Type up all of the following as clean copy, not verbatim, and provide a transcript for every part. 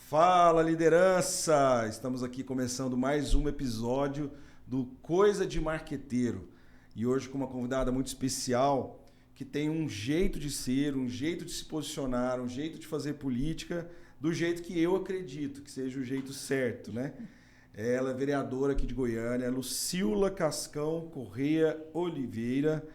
Fala, liderança! Estamos aqui começando mais um episódio do Coisa de Marqueteiro. E hoje com uma convidada muito especial que tem um jeito de ser, um jeito de se posicionar, um jeito de fazer política do jeito que eu acredito, que seja o jeito certo, né? Ela é vereadora aqui de Goiânia, Lucila Cascão Correia Oliveira,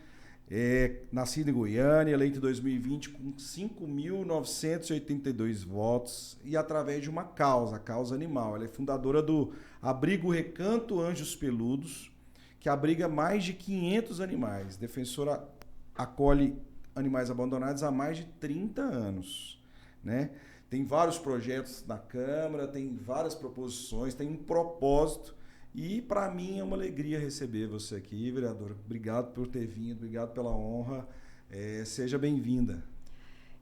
nascida em Goiânia, eleita em 2020 com 5.982 votos e através de uma causa, a causa animal. Ela é fundadora do Abrigo Recanto Anjos Peludos, que abriga mais de 500 animais. Defensora acolhe animais abandonados há mais de 30 anos, né? Tem vários projetos na Câmara, tem várias proposições, tem um propósito. E para mim é uma alegria receber você aqui, vereadora. Obrigado por ter vindo, obrigado pela honra. Seja bem-vinda.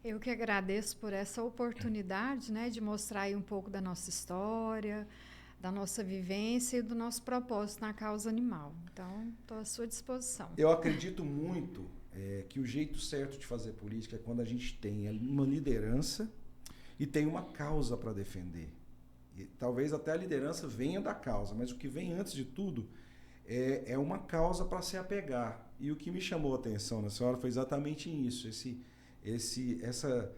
Eu que agradeço por essa oportunidade, né, de mostrar aí um pouco da nossa história, da nossa vivência e do nosso propósito na causa animal. Então, estou à sua disposição. Eu acredito muito que o jeito certo de fazer política é quando a gente tem uma liderança e tem uma causa para defender. E talvez até a liderança venha da causa, mas o que vem antes de tudo é uma causa para se apegar. E o que me chamou a atenção na senhora foi exatamente isso, essa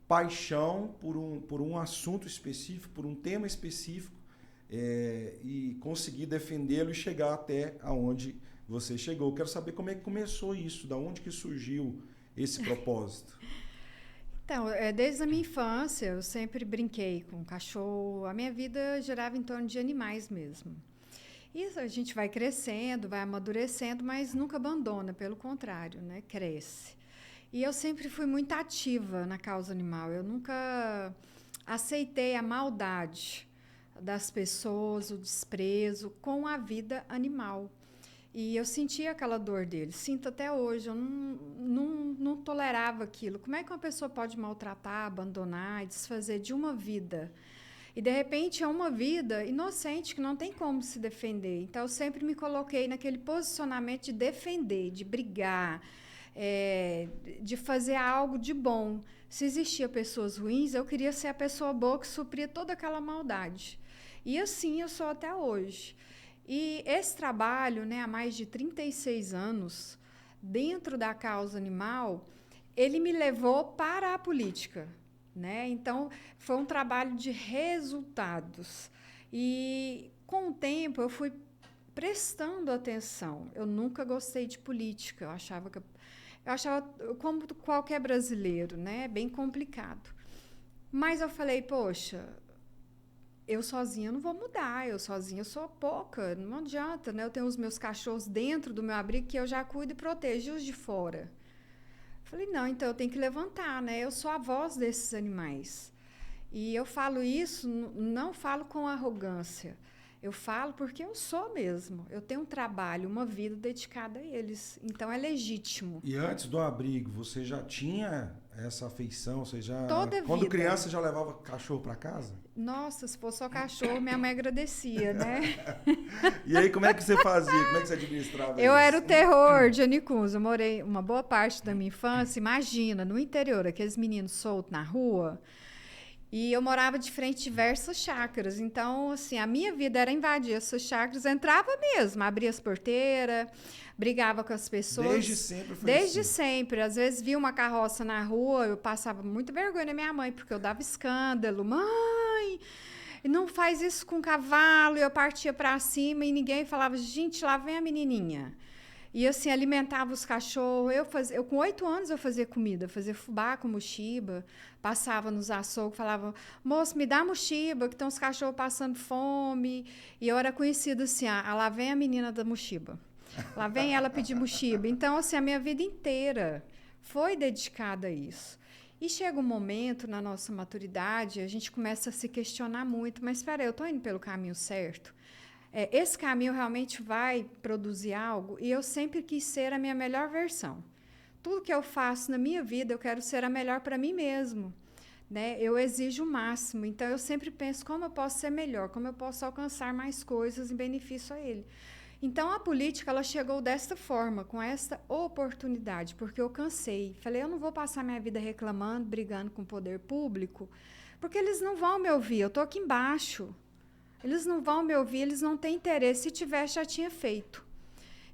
paixão por um assunto específico, por um tema específico, e conseguir defendê-lo e chegar até aonde você chegou. Eu quero saber como é que começou isso, da onde que surgiu esse propósito. Então, desde a minha infância, eu sempre brinquei com cachorro. A minha vida girava em torno de animais mesmo. E a gente vai crescendo, vai amadurecendo, mas nunca abandona, pelo contrário, né? Cresce. E eu sempre fui muito ativa na causa animal. Eu nunca aceitei a maldade das pessoas, o desprezo com a vida animal. E eu sentia aquela dor deles, sinto até hoje, eu não tolerava aquilo. Como é que uma pessoa pode maltratar, abandonar e desfazer de uma vida? E, de repente, é uma vida inocente que não tem como se defender. Então, eu sempre me coloquei naquele posicionamento de defender, de brigar, de fazer algo de bom. Se existiam pessoas ruins, eu queria ser a pessoa boa que supria toda aquela maldade. E assim eu sou até hoje. E esse trabalho, né, há mais de 36 anos, dentro da causa animal, ele me levou para a política, né? Então, foi um trabalho de resultados. E, com o tempo, eu fui prestando atenção. Eu nunca gostei de política. Eu achava, como qualquer brasileiro, né, bem complicado. Mas eu falei, poxa, eu sozinha não vou mudar, eu sozinha sou pouca, não adianta, né? Eu tenho os meus cachorros dentro do meu abrigo que eu já cuido e protejo os de fora. Falei, não, então eu tenho que levantar, né? Eu sou a voz desses animais. E eu falo isso, não falo com arrogância. Eu falo porque eu sou mesmo. Eu tenho um trabalho, uma vida dedicada a eles. Então é legítimo. E antes do abrigo, você já tinha essa afeição? Você já, toda quando vida. Criança, já levava cachorro para casa? Nossa, se fosse só cachorro, minha mãe agradecia, né? E aí, como é que você fazia? Como é que você administrava isso? Eu era o terror de Anicuns. Eu morei uma boa parte da minha infância, imagina, no interior, aqueles meninos soltos na rua. E eu morava de frente a diversas chácaras. Então, assim, a minha vida era invadir essas chácaras. Entrava mesmo, abria as porteiras, brigava com as pessoas. Desde sempre foi Desde assim? sempre. Às vezes, via uma carroça na rua, eu passava muita vergonha na minha mãe, porque eu dava escândalo. Mãe, não faz isso com cavalo. E eu partia para cima e ninguém falava, gente, lá vem a menininha. E assim, alimentava os cachorros. Eu com 8 anos eu fazia comida, fazia fubá com mochiba, passava nos açougues, falava, moço, me dá mochiba, que estão os cachorros passando fome. E eu era conhecida assim, lá vem a menina da mochiba. Lá vem ela pedir mochiba. Então, assim, a minha vida inteira foi dedicada a isso. E chega um momento na nossa maturidade, a gente começa a se questionar muito, mas espera aí, eu estou indo pelo caminho certo? Esse caminho realmente vai produzir algo? E eu sempre quis ser a minha melhor versão. Tudo que eu faço na minha vida, eu quero ser a melhor para mim mesmo. Né? Eu exijo o máximo. Então, eu sempre penso como eu posso ser melhor, como eu posso alcançar mais coisas em benefício a ele. Então, a política ela chegou desta forma, com esta oportunidade, porque eu cansei. Falei, eu não vou passar minha vida reclamando, brigando com o poder público, Porque eles não vão me ouvir, eu estou aqui embaixo. Eles não vão me ouvir, eles não têm interesse. Se tivesse, já tinha feito.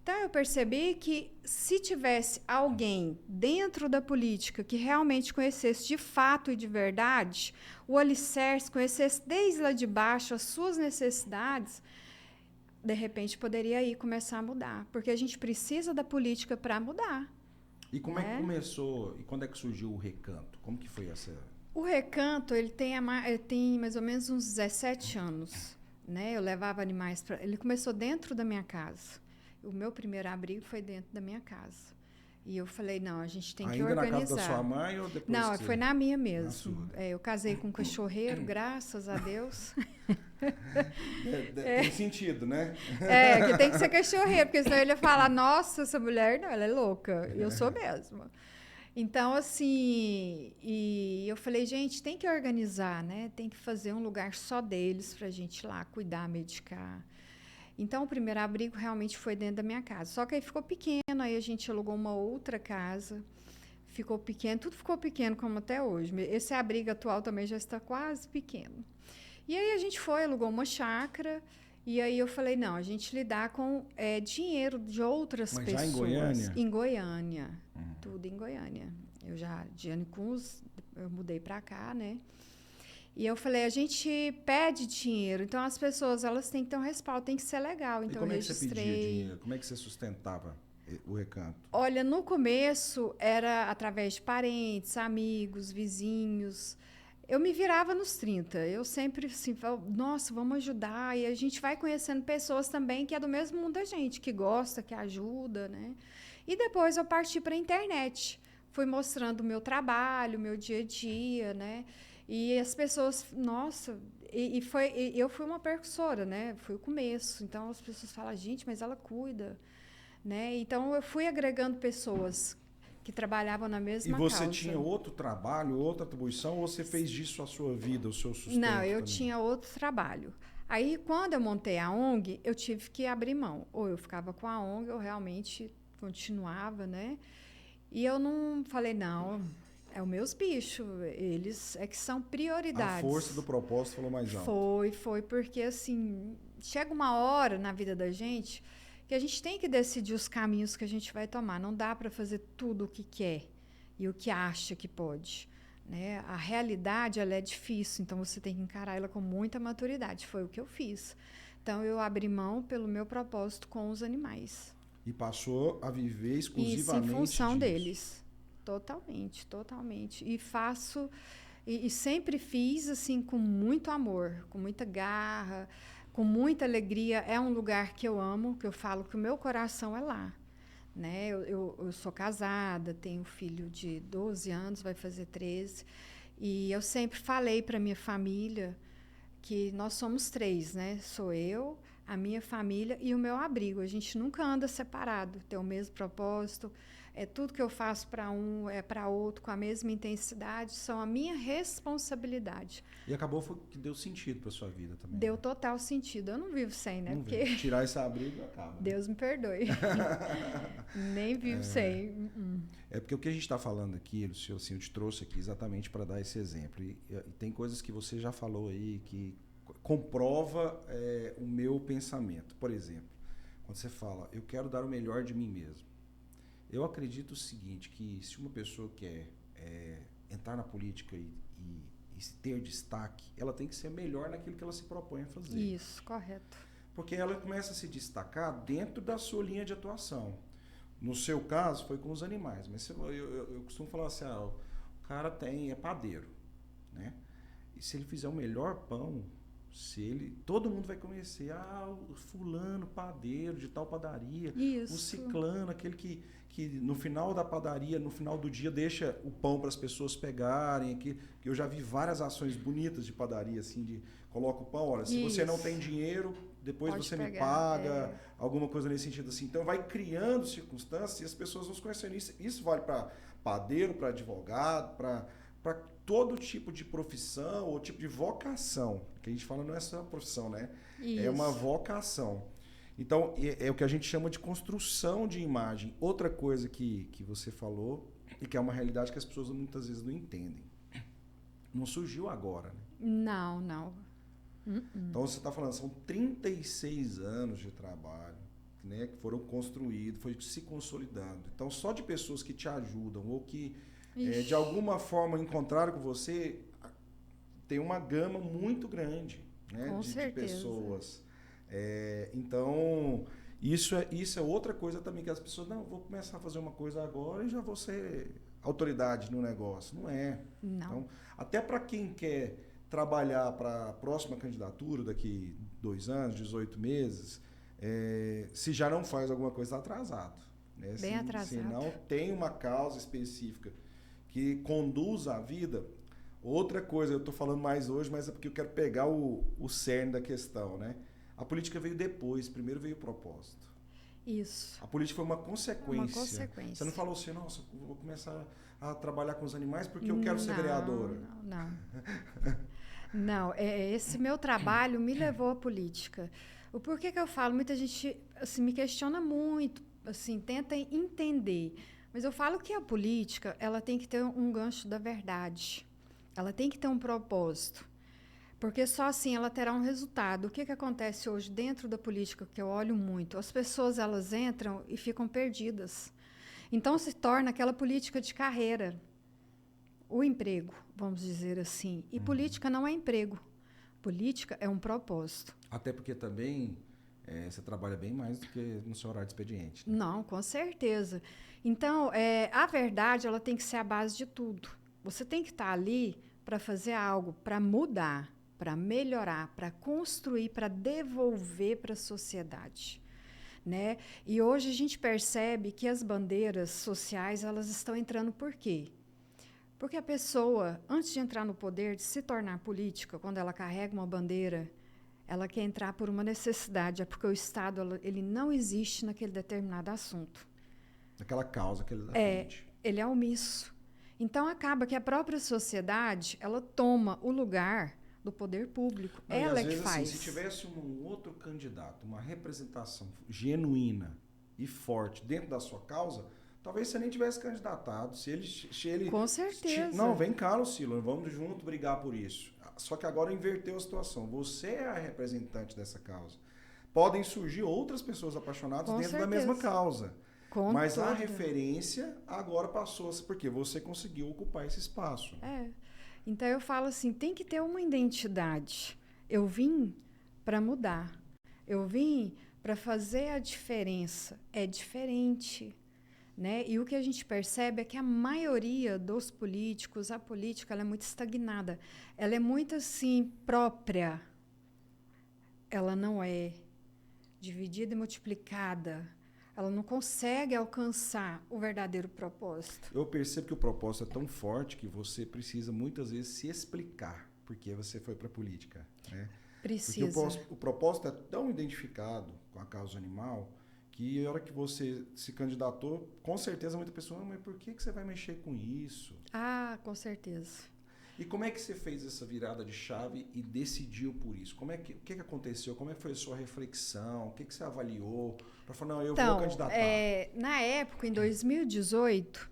Então, eu percebi que se tivesse alguém dentro da política que realmente conhecesse de fato e de verdade, o alicerce, conhecesse desde lá de baixo as suas necessidades, de repente poderia aí começar a mudar. Porque a gente precisa da política para mudar. E como é que começou, e quando é que surgiu o Recanto? Como que foi essa... O Recanto, ele tem mais ou menos uns 17 anos. Né? Eu levava animais para... Ele começou dentro da minha casa. O meu primeiro abrigo foi dentro da minha casa. E eu falei, não, a gente tem que organizar. Ainda na casa da sua mãe ou depois? Não, foi na minha mesmo. Eu casei com um cachorreiro, graças a Deus. Tem sentido, né? Que tem que ser cachorreiro, porque senão ele ia falar, nossa, essa mulher, não, ela é louca. E eu sou mesmo. Então, assim, e eu falei, gente, tem que organizar, né? Tem que fazer um lugar só deles para a gente ir lá cuidar, medicar. Então, o primeiro abrigo realmente foi dentro da minha casa. Só que aí ficou pequeno, aí a gente alugou uma outra casa. Ficou pequeno, tudo ficou pequeno como até hoje. Esse abrigo atual também já está quase pequeno. E aí a gente alugou uma chácara, e aí eu falei, não, a gente lidar com dinheiro de outras pessoas. Já em Goiânia? Em Goiânia, tudo em Goiânia. Eu já, de Anicuns, eu mudei para cá, né? E eu falei, a gente pede dinheiro, então as pessoas elas têm que ter um respaldo, tem que ser legal. Então, e como eu é que você pedia dinheiro? Como é que você sustentava o Recanto? Olha, no começo era através de parentes, amigos, vizinhos. Eu me virava nos 30. Eu sempre assim, nossa, vamos ajudar. E a gente vai conhecendo pessoas também que é do mesmo mundo da gente, que gosta, que ajuda, né? E depois eu parti para a internet. Fui mostrando o meu trabalho, o meu dia a dia, né? E as pessoas, nossa, eu fui uma percussora, né? Foi o começo. Então as pessoas falam, gente, mas ela cuida, né? Então eu fui agregando pessoas que trabalhavam na mesma causa. E você tinha outro trabalho, outra atribuição, ou você fez disso a sua vida, o seu sustento? Não, eu também? tinha outro trabalho. Aí, quando eu montei a ONG, eu tive que abrir mão. Ou eu ficava com a ONG, ou realmente continuava, né? E eu não falei, não, é os meus bichos, eles é que são prioridades. A força do propósito falou mais alto. Foi, porque assim, chega uma hora na vida da gente que a gente tem que decidir os caminhos que a gente vai tomar. Não dá para fazer tudo o que quer e o que acha que pode. Né? A realidade ela é difícil, então você tem que encarar ela com muita maturidade. Foi o que eu fiz. Então, eu abri mão pelo meu propósito com os animais. E passou a viver exclusivamente isso em função disso. deles. Totalmente, totalmente. E faço... E sempre fiz assim com muito amor, com muita garra, com muita alegria. É um lugar que eu amo, que eu falo que o meu coração é lá. Né? Eu sou casada, tenho um filho de 12 anos, vai fazer 13. E eu sempre falei para minha família que nós somos 3, né? Sou eu, a minha família e o meu abrigo. A gente nunca anda separado, tem o mesmo propósito. Tudo que eu faço para um é para outro com a mesma intensidade, são a minha responsabilidade. E acabou que deu sentido para sua vida também. Deu total sentido. Eu não vivo sem, né? Não Porque tirar esse abrigo acaba. Deus me perdoe. Nem vivo sem. É porque o que a gente está falando aqui, Lúcio, assim, eu te trouxe aqui exatamente para dar esse exemplo. E tem coisas que você já falou aí que comprova o meu pensamento. Por exemplo, quando você fala, eu quero dar o melhor de mim mesmo. Eu acredito o seguinte, que se uma pessoa quer entrar na política e ter destaque, ela tem que ser melhor naquilo que ela se propõe a fazer. Isso, correto. Porque ela começa a se destacar dentro da sua linha de atuação. No seu caso, foi com os animais. Mas eu costumo falar assim, o cara é padeiro. Né? E se ele fizer o melhor pão, todo mundo vai conhecer, o fulano, padeiro de tal padaria, Isso. o ciclano, aquele que no final da padaria, no final do dia, deixa o pão para as pessoas pegarem. Que eu já vi várias ações bonitas de padaria, assim, de coloca o pão, olha, se você não tem dinheiro, depois pode você pegar, me paga, alguma coisa nesse sentido assim. Então vai criando circunstâncias e as pessoas vão se conhecendo. Isso vale para padeiro, para advogado, para todo tipo de profissão ou tipo de vocação. Que a gente fala não é só profissão, né? Isso. É uma vocação. Então, é o que a gente chama de construção de imagem. Outra coisa que você falou, e que é uma realidade que as pessoas muitas vezes não entendem. não surgiu agora, né? Não, não. Então você está falando, são 36 anos de trabalho, né, que foram construídos, foi se consolidando. Então, só de pessoas que te ajudam ou que de alguma forma encontraram com você, tem uma gama muito grande, né, Com de certeza. pessoas. Então, isso é outra coisa também que as pessoas, não, vou começar a fazer uma coisa agora e já vou ser autoridade no negócio. Não é. Não. Então, até para quem quer trabalhar para a próxima candidatura daqui 2 anos, 18 meses, se já não faz alguma coisa, está atrasado. Né? Bem atrasado. Se não tem uma causa específica que conduza a vida. Outra coisa, eu estou falando mais hoje, mas é porque eu quero pegar o cerne da questão. Né? A política veio depois, primeiro veio o propósito. Isso. A política foi uma consequência. Uma consequência. Você não falou assim, nossa, eu vou começar a trabalhar com os animais porque eu quero ser vereadora. Não. Não, esse meu trabalho me levou à política. O porquê que eu falo? Muita gente assim, me questiona muito, assim, tenta entender. Mas eu falo que a política ela tem que ter um gancho da verdade. Ela tem que ter um propósito. Porque só assim ela terá um resultado. O que acontece hoje dentro da política, que eu olho muito? As pessoas elas entram e ficam perdidas. Então se torna aquela política de carreira. O emprego, vamos dizer assim. E política não é emprego. Política é um propósito. Até porque também você trabalha bem mais do que no seu horário de expediente. Né? Não, com certeza. Então, a verdade ela tem que ser a base de tudo. Você tem que estar ali para fazer algo, para mudar, para melhorar, para construir, para devolver para a sociedade. Né? E hoje a gente percebe que as bandeiras sociais elas estão entrando por quê? Porque a pessoa, antes de entrar no poder, de se tornar política, quando ela carrega uma bandeira, ela quer entrar por uma necessidade, é porque o Estado ele não existe naquele determinado assunto. Naquela causa que ele dá frente. Ele é omisso. Então, acaba que a própria sociedade, ela toma o lugar do poder público. Não, ela às vezes, faz. Assim, se tivesse um outro candidato, uma representação genuína e forte dentro da sua causa, talvez você nem tivesse candidatado. Se ele Com certeza. Não, vem cá, Lucila, vamos junto brigar por isso. Só que agora inverteu a situação. Você é a representante dessa causa. Podem surgir outras pessoas apaixonadas Com dentro certeza. da mesma causa. Mas toda. a referência agora passou-se porque você conseguiu ocupar esse espaço. Então eu falo assim, tem que ter uma identidade. Eu vim para mudar. Eu vim para fazer a diferença. É diferente. Né? E o que a gente percebe é que a maioria dos políticos, a política ela é muito estagnada. Ela é muito assim, própria. Ela não é dividida e multiplicada. Ela não consegue alcançar o verdadeiro propósito. Eu percebo que o propósito é tão forte que você precisa muitas vezes se explicar porque você foi para a política. Né? Precisa. Porque o propósito é tão identificado com a causa animal que a hora que você se candidatou, com certeza muita pessoa, mas por que você vai mexer com isso? Ah, com certeza. E como é que você fez essa virada de chave e decidiu por isso? O que aconteceu? Como é que foi a sua reflexão? O que você avaliou? Para falar, não, eu vou candidatar. Na época, em 2018,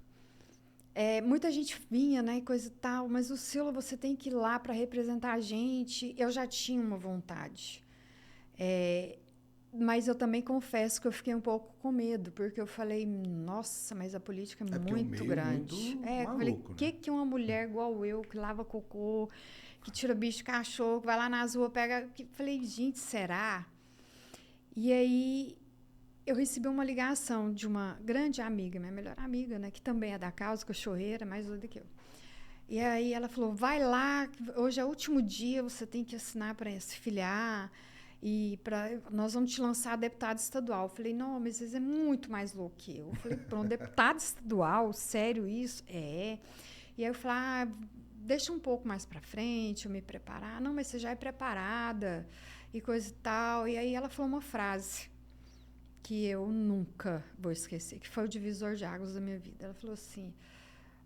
muita gente vinha, né, e coisa e tal, mas Lucila, você tem que ir lá para representar a gente. Eu já tinha uma vontade. Mas eu também confesso que eu fiquei um pouco com medo, porque eu falei, nossa, mas a política é muito grande. Muito eu falei, maluco, que uma mulher igual eu, que lava cocô, que tira bicho de cachorro, que vai lá nas ruas, pega... Falei, gente, será? E aí eu recebi uma ligação de uma grande amiga, minha melhor amiga, né, que também é da causa, cachorreira, mais doida que eu. E aí ela falou, vai lá, hoje é o último dia, você tem que assinar para se filiar... E nós vamos te lançar deputado estadual. Eu falei, não, mas isso é muito mais louco que eu. Eu falei, pronto, deputado estadual, sério isso? E aí eu falei, deixa um pouco mais para frente, eu me preparar. Não, mas você já é preparada e coisa e tal. E aí ela falou uma frase que eu nunca vou esquecer, que foi o divisor de águas da minha vida. Ela falou assim,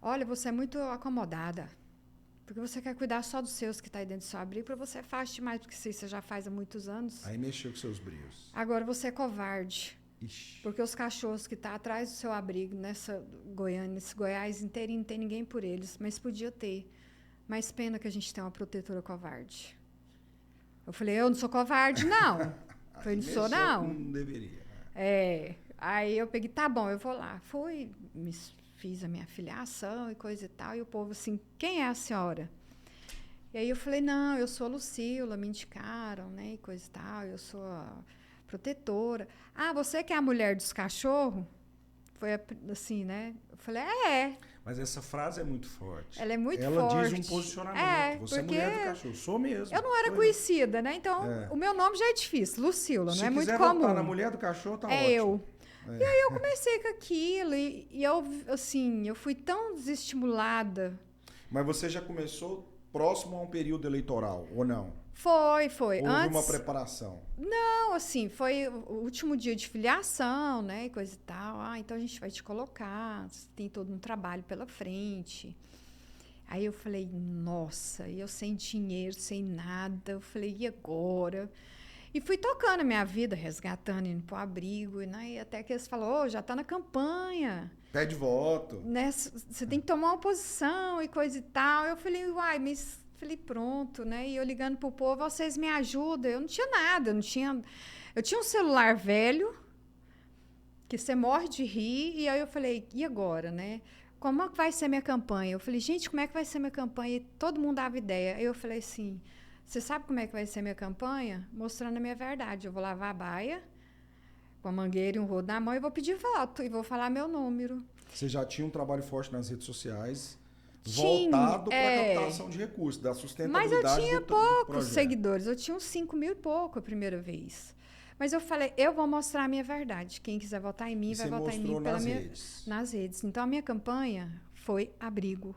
olha, você é muito acomodada. Porque você quer cuidar só dos seus que está aí dentro do seu abrigo, para você é fácil demais, porque você já faz há muitos anos. Aí mexeu com seus brios. Agora você é covarde. Ixi. Porque os cachorros que estão atrás do seu abrigo, nesse Goiás inteirinho, não tem ninguém por eles, mas podia ter. mas pena que a gente tem uma protetora covarde. Eu falei, eu não sou covarde, não. Eu falei, não sou, não. Não deveria. Aí eu peguei, tá bom, eu vou lá. Fui, fiz a minha filiação e coisa e tal, e o povo assim, quem é a senhora? E aí eu falei, não, eu sou a Lucila, me indicaram, né, e coisa e tal, eu sou a protetora. Ah, você que é a mulher dos cachorros? Foi assim, né? Eu falei, Mas essa frase é muito forte. Ela é muito forte. Ela diz um posicionamento. Você é mulher do cachorro. Sou mesmo. Eu não era conhecida, né? Então, o meu nome já é difícil. Lucila, não é muito comum. Se quiser na mulher do cachorro, tá ótimo. Eu. E aí eu comecei com aquilo. E eu, assim, eu fui tão desestimulada. Mas você já começou próximo a um período eleitoral, ou não? Foi. Houve uma preparação? Não, assim, foi o último dia de filiação, né, e coisa e tal. Ah, então a gente vai te colocar, tem todo um trabalho pela frente. Aí eu falei, nossa, e eu sem dinheiro, sem nada. Eu falei, e agora? E fui tocando a minha vida, resgatando, indo pro abrigo, né, e até que eles falaram, já tá na campanha. Pede voto. Né, você tem que tomar uma posição e coisa e tal. Eu falei, uai, mas... Falei, pronto, né? E eu ligando pro povo, vocês me ajudam. Eu não tinha nada, eu tinha um celular velho, que você morre de rir, e aí eu falei, e agora, né? Como é que vai ser minha campanha? Eu falei, gente, como é que vai ser minha campanha? E todo mundo dava ideia. Aí eu falei assim, você sabe como é que vai ser minha campanha? Mostrando a minha verdade. Eu vou lavar a baia, com a mangueira e um rodo na mão, e vou pedir voto, e vou falar meu número. Você já tinha um trabalho forte nas redes sociais, voltado para a captação de recursos, da sustentabilidade. Mas eu tinha poucos seguidores, eu tinha uns 5 mil e pouco a primeira vez. Mas eu falei, eu vou mostrar a minha verdade. Quem quiser votar em mim, vai votar em mim nas redes. Então, a minha campanha foi abrigo.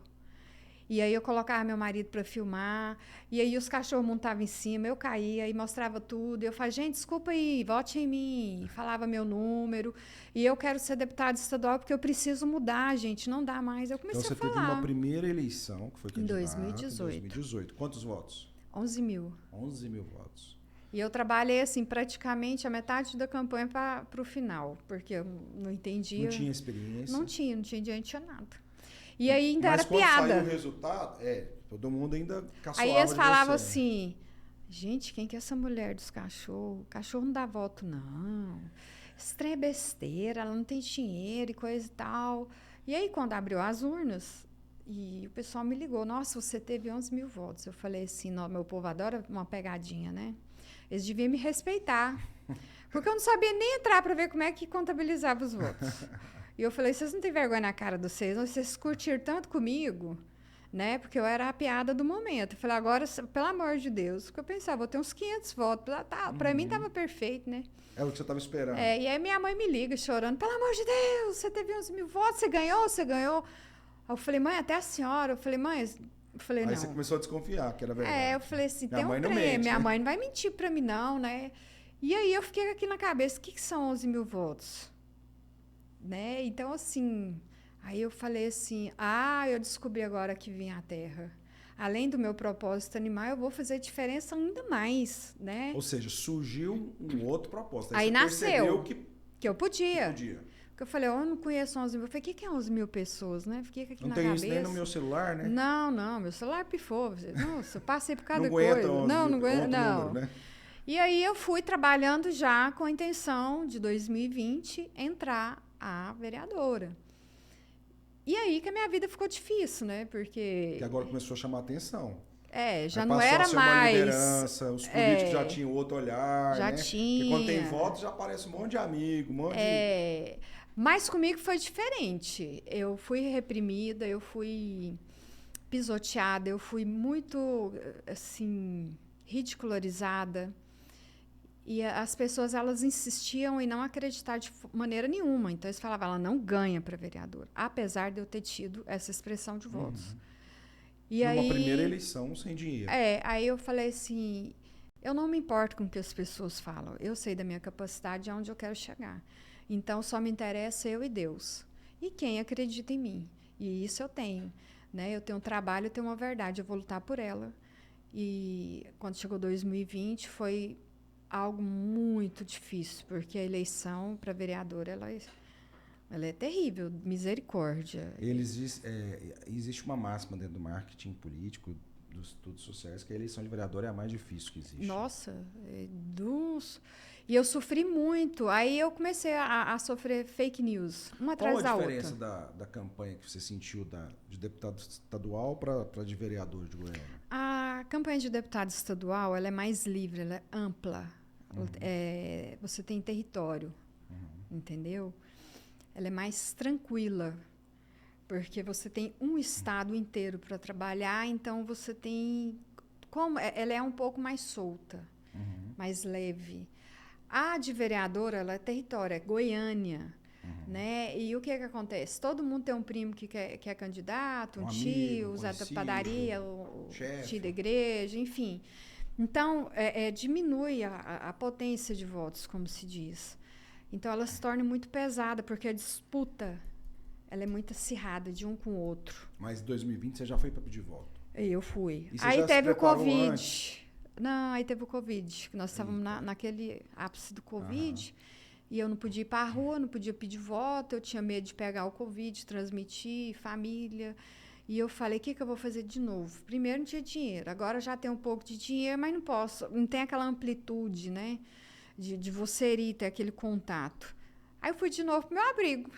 E aí eu colocava meu marido para filmar, e aí os cachorros montavam em cima, eu caía e mostrava tudo. E eu falava, gente, desculpa aí, vote em mim. Falava meu número. E eu quero ser deputada estadual porque eu preciso mudar, gente. Não dá mais. Eu comecei a falar. Então você teve uma primeira eleição, que foi candidata, em 2018. Quantos votos? 11 mil. 11 mil votos. E eu trabalhei, assim, praticamente a metade da campanha para o final, porque eu não entendia. Não tinha experiência? Não tinha nada. E aí ainda era piada. Mas quando saiu o resultado, todo mundo ainda caçoava. Aí eles falavam assim, gente, quem que é essa mulher dos cachorros? O cachorro não dá voto, não. Esse trem é besteira, ela não tem dinheiro e coisa e tal. E aí, quando abriu as urnas, e o pessoal me ligou, nossa, você teve 11 mil votos. Eu falei assim, não, meu povo adora uma pegadinha, né? Eles deviam me respeitar. Porque eu não sabia nem entrar para ver como é que contabilizava os votos. E eu falei, vocês não têm vergonha na cara de vocês curtiram tanto comigo, né? Porque eu era a piada do momento. Eu falei, agora, pelo amor de Deus, porque eu pensava, vou ter uns 500 votos. Para mim estava perfeito, né? É o que você estava esperando. E aí minha mãe me liga chorando, pelo amor de Deus, você teve 11 mil votos, você ganhou. Aí eu falei, mãe, até a senhora. Eu falei, mãe, não. Aí você começou a desconfiar, que era verdade. Eu falei assim, tem um trem, minha mãe não vai mentir para mim não, né? E aí eu fiquei aqui na cabeça, o que são 11 mil votos? Né? Então, assim, aí eu falei assim, eu descobri agora que vim à Terra. Além do meu propósito animal, eu vou fazer diferença ainda mais, né? Ou seja, surgiu um outro propósito. Aí nasceu que eu podia. Porque eu falei, eu não conheço 11 mil. Eu falei, o que é 11 mil pessoas, né? Fiquei aqui não na tem cabeça. Isso nem no meu celular, né? Não, meu celular pifou. Nossa, eu passei por cada não coisa. Não aguenta, não. Número, né? E aí eu fui trabalhando já com a intenção de 2020 entrar a vereadora. E aí que a minha vida ficou difícil, né? Porque agora começou a chamar atenção. Já não era mais. Uma liderança, os políticos já tinham outro olhar. Já né? tinha. Porque quando tem voto, já aparece um monte de amigo, um monte de. Mas comigo foi diferente. Eu fui reprimida, eu fui pisoteada, eu fui muito, assim, ridicularizada. E as pessoas, elas insistiam em não acreditar de maneira nenhuma. Então, eles falavam, ela não ganha para vereador, apesar de eu ter tido essa expressão de votos. E numa primeira eleição, sem dinheiro. Aí eu falei assim, eu não me importo com o que as pessoas falam. Eu sei da minha capacidade, aonde eu quero chegar. Então, só me interessa eu e Deus. E quem acredita em mim. E isso eu tenho. Né? Eu tenho um trabalho, eu tenho uma verdade, eu vou lutar por ela. E quando chegou 2020, foi algo muito difícil, porque a eleição para vereador, ela Ela é terrível, misericórdia. Existe uma máxima dentro do marketing político, dos estudos sociais, que a eleição de vereador é a mais difícil que existe. Nossa, e eu sofri muito. Aí eu comecei a sofrer fake news, uma atrás da outra. Qual a diferença da campanha que você sentiu de deputado estadual para de vereador de Goiânia? A campanha de deputado estadual ela é mais livre, ela é ampla. Você tem território, entendeu? Ela é mais tranquila, porque você tem um estado inteiro para trabalhar, então você tem... ela é um pouco mais solta, mais leve. A de vereadora, ela é território, é Goiânia, né? E o que acontece? Todo mundo tem um primo que é candidato, um tio, o Zé da padaria, o tio da igreja, enfim. Então, diminui a potência de votos, como se diz. Então, ela se torna muito pesada, porque a disputa ela é muito acirrada de um com o outro. Mas em 2020 você já foi para pedir voto? Eu fui. E você aí já teve se o Covid. antes? Não, aí teve o Covid. Nós estávamos naquele ápice do Covid. E eu não podia ir para a rua, não podia pedir voto. Eu tinha medo de pegar o Covid, transmitir, família. E eu falei, o que eu vou fazer de novo? Primeiro, não tinha dinheiro. Agora já tenho um pouco de dinheiro, mas não posso. Não tem aquela amplitude, né? De você ir ter aquele contato. Aí eu fui de novo pro meu abrigo.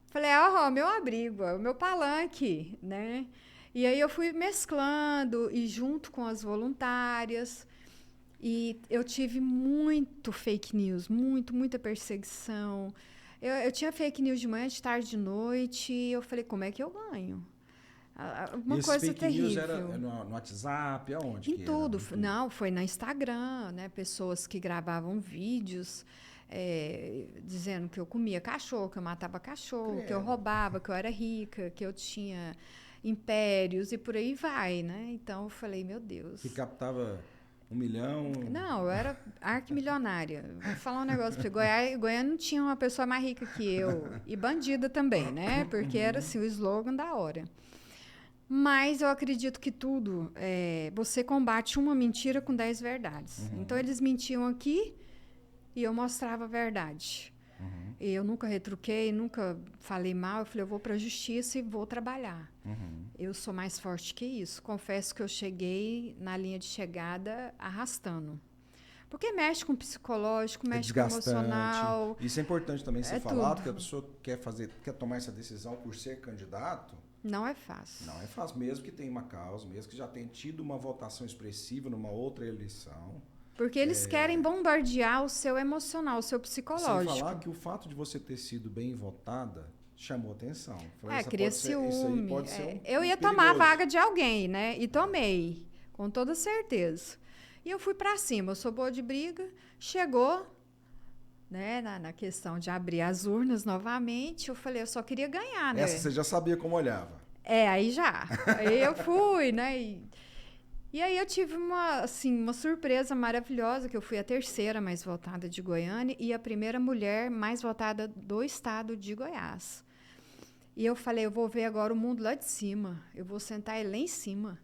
Falei, meu abrigo, o meu palanque, né? E aí eu fui mesclando e junto com as voluntárias. E eu tive muito fake news, muita perseguição. Eu tinha fake news de manhã, de tarde, de noite. E eu falei, como é que eu ganho? Uma coisa fake terrível. News era no WhatsApp, aonde? Em tudo. Não, foi na Instagram, né? Pessoas que gravavam vídeos dizendo que eu comia cachorro, que eu matava cachorro, que eu roubava, que eu era rica, que eu tinha impérios e por aí vai, né? Então eu falei, meu Deus. Que captava 1 milhão? Não, eu era arquimilionária. Vou falar um negócio pra você. Goiânia não tinha uma pessoa mais rica que eu. E bandida também, né? Porque era assim, o slogan da hora. Mas eu acredito que tudo, você combate uma mentira com 10 verdades. Então, eles mentiam aqui e eu mostrava a verdade. E eu nunca retruquei, nunca falei mal. Eu falei, eu vou para a justiça e vou trabalhar. Eu sou mais forte que isso. Confesso que eu cheguei na linha de chegada arrastando. Porque mexe com o psicológico, mexe com o emocional. Isso é importante também ser falado, tudo. que a pessoa quer tomar essa decisão por ser candidato. Não é fácil. Não é fácil, mesmo que tenha uma causa, mesmo que já tenha tido uma votação expressiva numa outra eleição. Porque eles querem bombardear o seu emocional, o seu psicológico. Sem falar que o fato de você ter sido bem votada chamou atenção. Cria ciúme. Isso aí pode ser eu ia tomar a vaga de alguém, né? E tomei, com toda certeza. E eu fui para cima, eu sou boa de briga. Chegou, né, na questão de abrir as urnas novamente, eu falei, eu só queria ganhar, né? Essa você já sabia como olhava. Aí já. Aí eu fui, né? E aí eu tive uma surpresa maravilhosa, que eu fui a terceira mais votada de Goiânia e a primeira mulher mais votada do estado de Goiás. E eu falei, eu vou ver agora o mundo lá de cima, eu vou sentar ele lá em cima.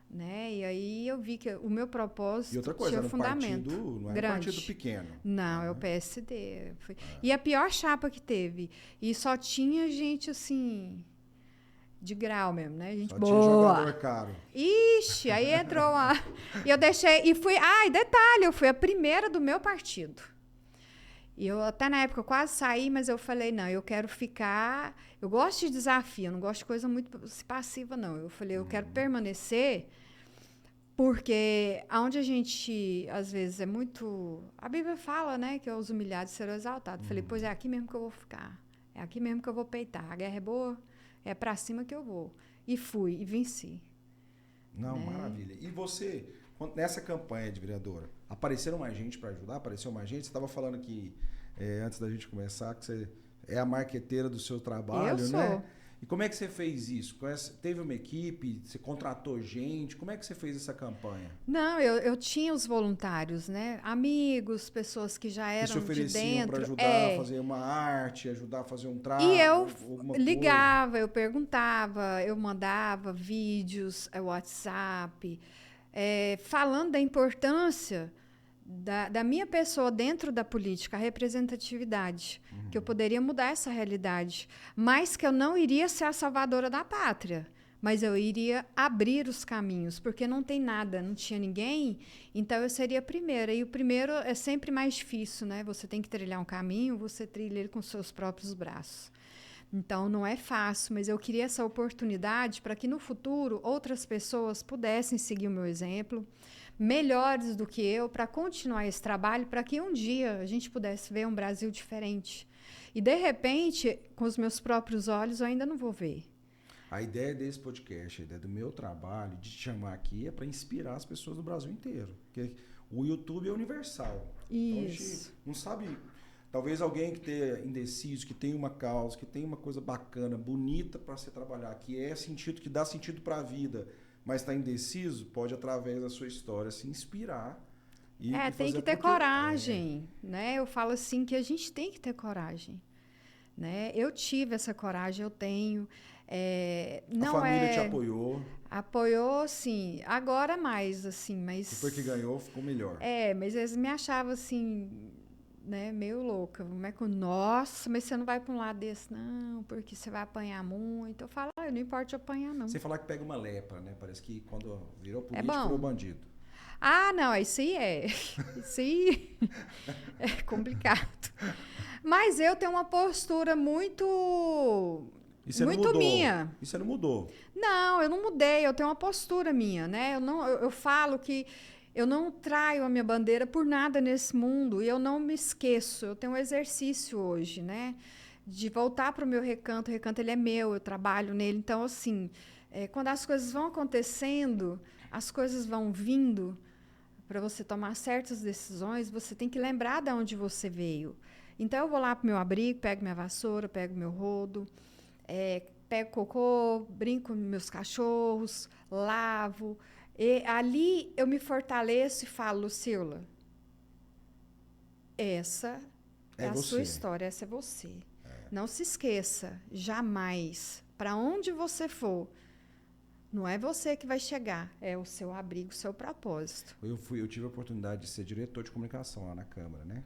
Né? E aí eu vi que o meu propósito e outra coisa, tinha fundamento. Não era um partido pequeno. Não, é o PSD. E a pior chapa que teve. E só tinha gente assim... de grau mesmo, né? Gente boa. Tinha jogador caro. Ixi, aí entrou uma... E eu deixei... E fui... e detalhe, eu fui a primeira do meu partido. E eu até na época quase saí, mas eu falei, não, eu quero ficar... Eu gosto de desafio, eu não gosto de coisa muito passiva, não. Eu falei, eu quero permanecer, porque onde a gente, às vezes, é muito... A Bíblia fala, né, que os humilhados serão exaltados. Falei, pois é aqui mesmo que eu vou ficar. É aqui mesmo que eu vou peitar. A guerra é boa, é pra cima que eu vou. E fui, e venci. Não, né? Maravilha. E você, nessa campanha de vereadora, apareceram mais gente para ajudar? Apareceu mais gente? Você estava falando que, antes da gente começar, que você é a marqueteira do seu trabalho, né? E como é que você fez isso? Teve uma equipe? Você contratou gente? Como é que você fez essa campanha? Não, eu tinha os voluntários, né? Amigos, pessoas que já eram que se ofereciam para ajudar a fazer uma arte, ajudar a fazer um trabalho. E eu ligava, eu perguntava, eu mandava vídeos, WhatsApp, falando da importância da minha pessoa dentro da política, a representatividade, que eu poderia mudar essa realidade, mas que eu não iria ser a salvadora da pátria, mas eu iria abrir os caminhos, porque não tem nada, não tinha ninguém, então eu seria a primeira. E o primeiro é sempre mais difícil, né? Você tem que trilhar um caminho, você trilha ele com seus próprios braços. Então, não é fácil, mas eu queria essa oportunidade para que no futuro outras pessoas pudessem seguir o meu exemplo, melhores do que eu, para continuar esse trabalho, para que um dia a gente pudesse ver um Brasil diferente. E, de repente, com os meus próprios olhos, eu ainda não vou ver. A ideia desse podcast, a ideia do meu trabalho, de te chamar aqui, é para inspirar as pessoas do Brasil inteiro. Porque o YouTube é universal. Isso. Então, a gente não sabe... Talvez alguém que esteja indeciso, que tem uma causa, que tem uma coisa bacana, bonita para se trabalhar, que dá sentido para a vida, mas está indeciso, pode, através da sua história, se inspirar. E tem que ter coragem. Né? Eu falo assim que a gente tem que ter coragem. Né? Eu tive essa coragem, eu tenho. A família te apoiou? Apoiou, sim. Agora mais, assim, mas... Depois que ganhou, ficou melhor. Mas eles me achavam, assim... Né, meio louca. Como é que nossa, mas você não vai para um lado desse, não, porque você vai apanhar muito. Eu falo, não importa eu apanhar, não. Você falar que pega uma lepra, né? Parece que quando virou político, virou bandido. Ah, não, isso aí isso aí é complicado. Mas eu tenho uma postura muito minha. E você não mudou? Não, eu não mudei, eu tenho uma postura minha, né? Eu falo que eu não traio a minha bandeira por nada nesse mundo e eu não me esqueço. Eu tenho um exercício hoje, né? De voltar para o meu recanto. O recanto ele é meu, eu trabalho nele. Então, assim, quando as coisas vão acontecendo, as coisas vão vindo, para você tomar certas decisões, você tem que lembrar de onde você veio. Então, eu vou lá para o meu abrigo, pego minha vassoura, pego meu rodo, pego cocô, brinco com meus cachorros, lavo... E ali eu me fortaleço e falo, Lucila, essa é a sua história, essa é você. Não se esqueça, jamais, para onde você for, não é você que vai chegar, é o seu abrigo, o seu propósito. Eu tive a oportunidade de ser diretor de comunicação lá na Câmara, né?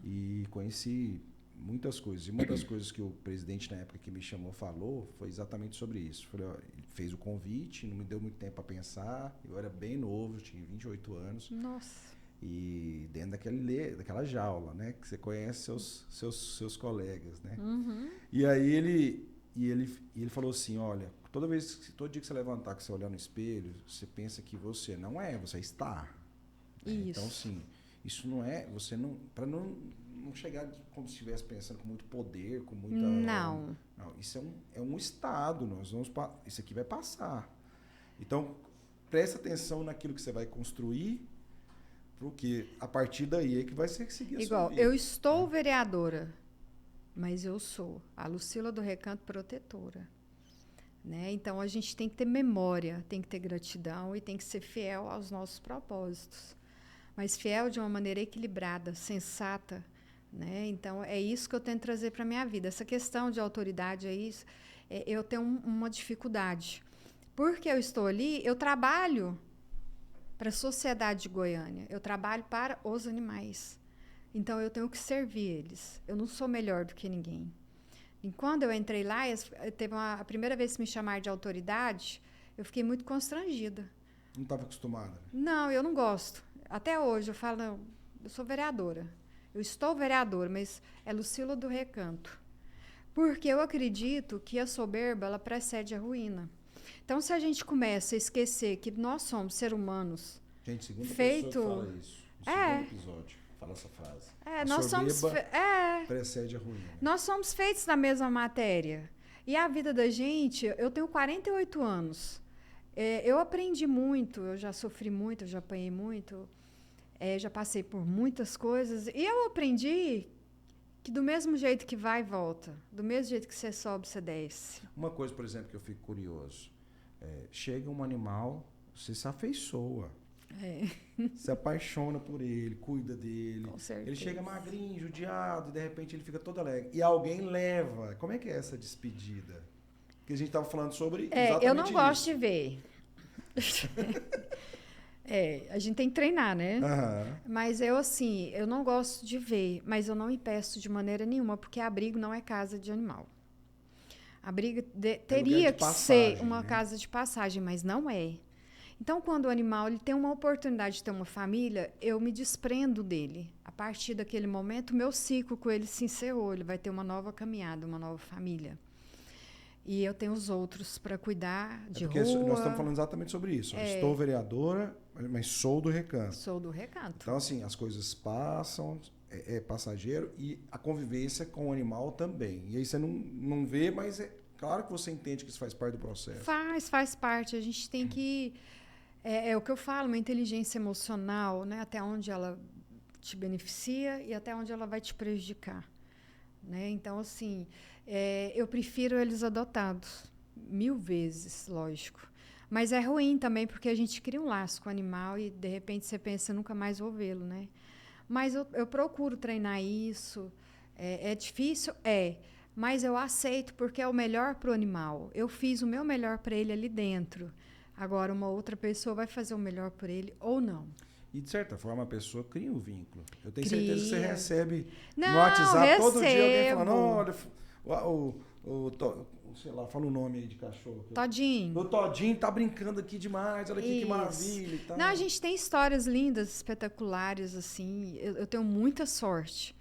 E conheci muitas coisas. E uma das coisas que o presidente, na época que me chamou, falou foi exatamente sobre isso. Ele fez o convite, não me deu muito tempo para pensar. Eu era bem novo, eu tinha 28 anos. Nossa. E dentro daquela jaula, né? Que você conhece seus colegas, né? Uhum. E aí ele falou assim, olha, todo dia que você levantar, que você olhar no espelho, você pensa que você não é, você está. Isso. Então, assim, isso não é... Você não... Para não chegar como se estivesse pensando com muito poder, com muita... Não, isso é um estado, isso aqui vai passar. Então, presta atenção naquilo que você vai construir, porque a partir daí é que vai ser que seguir a sua vida. Eu estou vereadora, mas eu sou a Lucila do Recanto protetora. Né? Então, a gente tem que ter memória, tem que ter gratidão e tem que ser fiel aos nossos propósitos. Mas fiel de uma maneira equilibrada, sensata. Né? Então, é isso que eu tento trazer para a minha vida. Essa questão de autoridade, eu tenho uma dificuldade. Porque eu estou ali, eu trabalho para a sociedade de Goiânia, eu trabalho para os animais. Então, eu tenho que servir eles. Eu não sou melhor do que ninguém. E quando eu entrei lá, a primeira vez que me chamaram de autoridade, eu fiquei muito constrangida. Não estava acostumada? Não, eu não gosto. Até hoje, eu falo, eu sou vereadora. Eu estou vereadora, mas é Lucila do Recanto. Porque eu acredito que a soberba, ela precede a ruína. Então, se a gente começa a esquecer que nós somos seres humanos... Gente, segunda pessoa que fala isso. No segundo episódio, fala essa frase. Nós somos... precede a ruína. Nós somos feitos da mesma matéria. E a vida da gente... Eu tenho 48 anos. Eu aprendi muito, eu já sofri muito, eu já apanhei muito... já passei por muitas coisas e eu aprendi que do mesmo jeito que vai, volta. Do mesmo jeito que você sobe, você desce. Uma coisa, por exemplo, que eu fico curioso. Chega um animal, você se afeiçoa. Se apaixona por ele, cuida dele. Com certeza. Ele chega magrinho, judiado, e de repente ele fica todo alegre. E alguém leva. Como é que é essa despedida? Porque a gente estava falando sobre exatamente eu não isso. gosto de ver. A gente tem que treinar, né? Aham. Mas eu, assim, eu não gosto de ver, mas eu não impeço de maneira nenhuma, porque abrigo não é casa de animal. Abrigo É lugar teria de que ser passagem, uma né? casa de passagem, mas não é. Então, quando o animal ele tem uma oportunidade de ter uma família, eu me desprendo dele. A partir daquele momento, meu ciclo com ele se encerrou. Ele vai ter uma nova caminhada, uma nova família. E eu tenho os outros para cuidar É de porque nós estamos rua. falando exatamente sobre isso. Estou vereadora, mas sou do recanto. Sou do recanto. Então, assim, as coisas passam, é passageiro, e a convivência com o animal também. E aí você não vê, mas é claro que você entende que isso faz parte do processo. Faz parte. A gente tem que... É o que eu falo, uma inteligência emocional, né? Até onde ela te beneficia e até onde ela vai te prejudicar. Né? Então, assim, eu prefiro eles adotados. 1000 vezes, lógico. Mas é ruim também, porque a gente cria um laço com o animal e, de repente, você pensa, nunca mais vou vê-lo, né? Mas eu procuro treinar isso. É difícil? Mas eu aceito, porque é o melhor para o animal. Eu fiz o meu melhor para ele ali dentro. Agora, uma outra pessoa vai fazer o melhor por ele ou não. E, de certa forma, a pessoa cria um vínculo. Eu tenho Cria. certeza que você recebe Não, no WhatsApp todo dia alguém recebo. falando, olha, sei lá, fala o nome aí de cachorro. Todinho. O Todinho tá brincando aqui demais, olha aqui que Isso. maravilha e tal. Não, a gente tem histórias lindas, espetaculares, assim. Eu tenho muita sorte,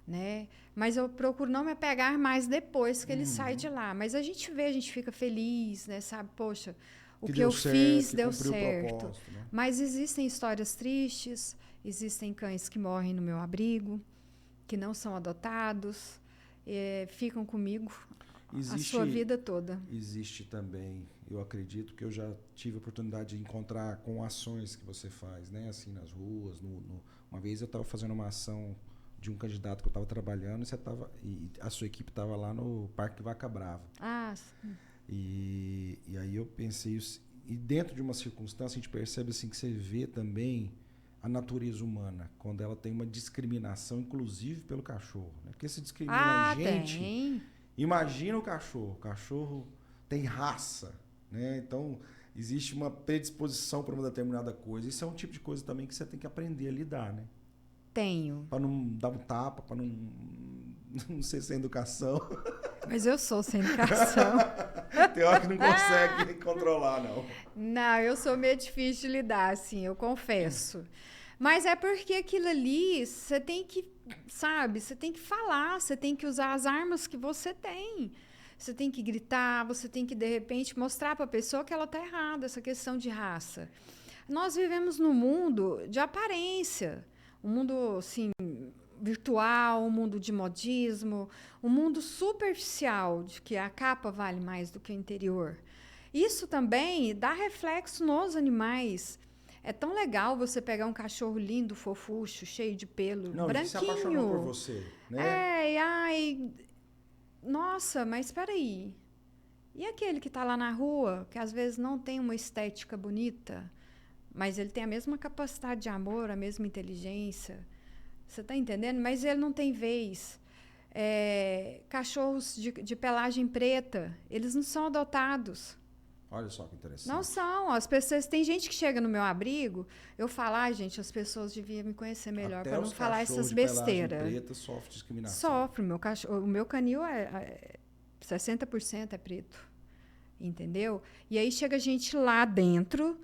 né? Mas eu procuro não me apegar mais depois que ele sai de lá. Mas a gente vê, a gente fica feliz, né? Sabe, poxa, o que eu fiz deu certo. Né? Mas existem histórias tristes, existem cães que morrem no meu abrigo, que não são adotados, ficam comigo a sua vida toda. Existe também, eu acredito que eu já tive a oportunidade de encontrar com ações que você faz, né? Assim, nas ruas. Uma vez eu estava fazendo uma ação de um candidato que eu estava trabalhando e a sua equipe estava lá no Parque Vaca Brava. Ah, sim. E aí eu pensei, e dentro de uma circunstância a gente percebe assim que você vê também a natureza humana, quando ela tem uma discriminação, inclusive pelo cachorro. Né? Porque se discrimina a gente, tem. Imagina o cachorro. O cachorro tem raça, né? Então existe uma predisposição para uma determinada coisa. Isso é um tipo de coisa também que você tem que aprender a lidar, né? Tenho. Para não dar um tapa, para não ser sem educação. Mas eu sou sem educação. Tem hora que não consegue controlar, não. Não, eu sou meio difícil de lidar, assim, eu confesso. Mas é porque aquilo ali, você tem que, sabe, você tem que falar, você tem que usar as armas que você tem. Você tem que gritar, você tem que, de repente, mostrar para a pessoa que ela está errada, essa questão de raça. Nós vivemos num mundo de aparência, um mundo, assim, virtual, um mundo de modismo, um mundo superficial, de que a capa vale mais do que o interior. Isso também dá reflexo nos animais. É tão legal você pegar um cachorro lindo, fofucho, cheio de pelo, não, branquinho. Ele se apaixonou por você, né? Nossa, mas espera aí. E aquele que está lá na rua, que às vezes não tem uma estética bonita, mas ele tem a mesma capacidade de amor, a mesma inteligência. Você está entendendo? Mas ele não tem vez. Cachorros de pelagem preta, eles não são adotados. Olha só que interessante. Não são. As pessoas, tem gente que chega no meu abrigo, eu falo, gente, as pessoas deviam me conhecer melhor para não falar essas besteiras. Preta sofre discriminação. Sofre. O meu canil 60% é preto. Entendeu? E aí chega gente lá dentro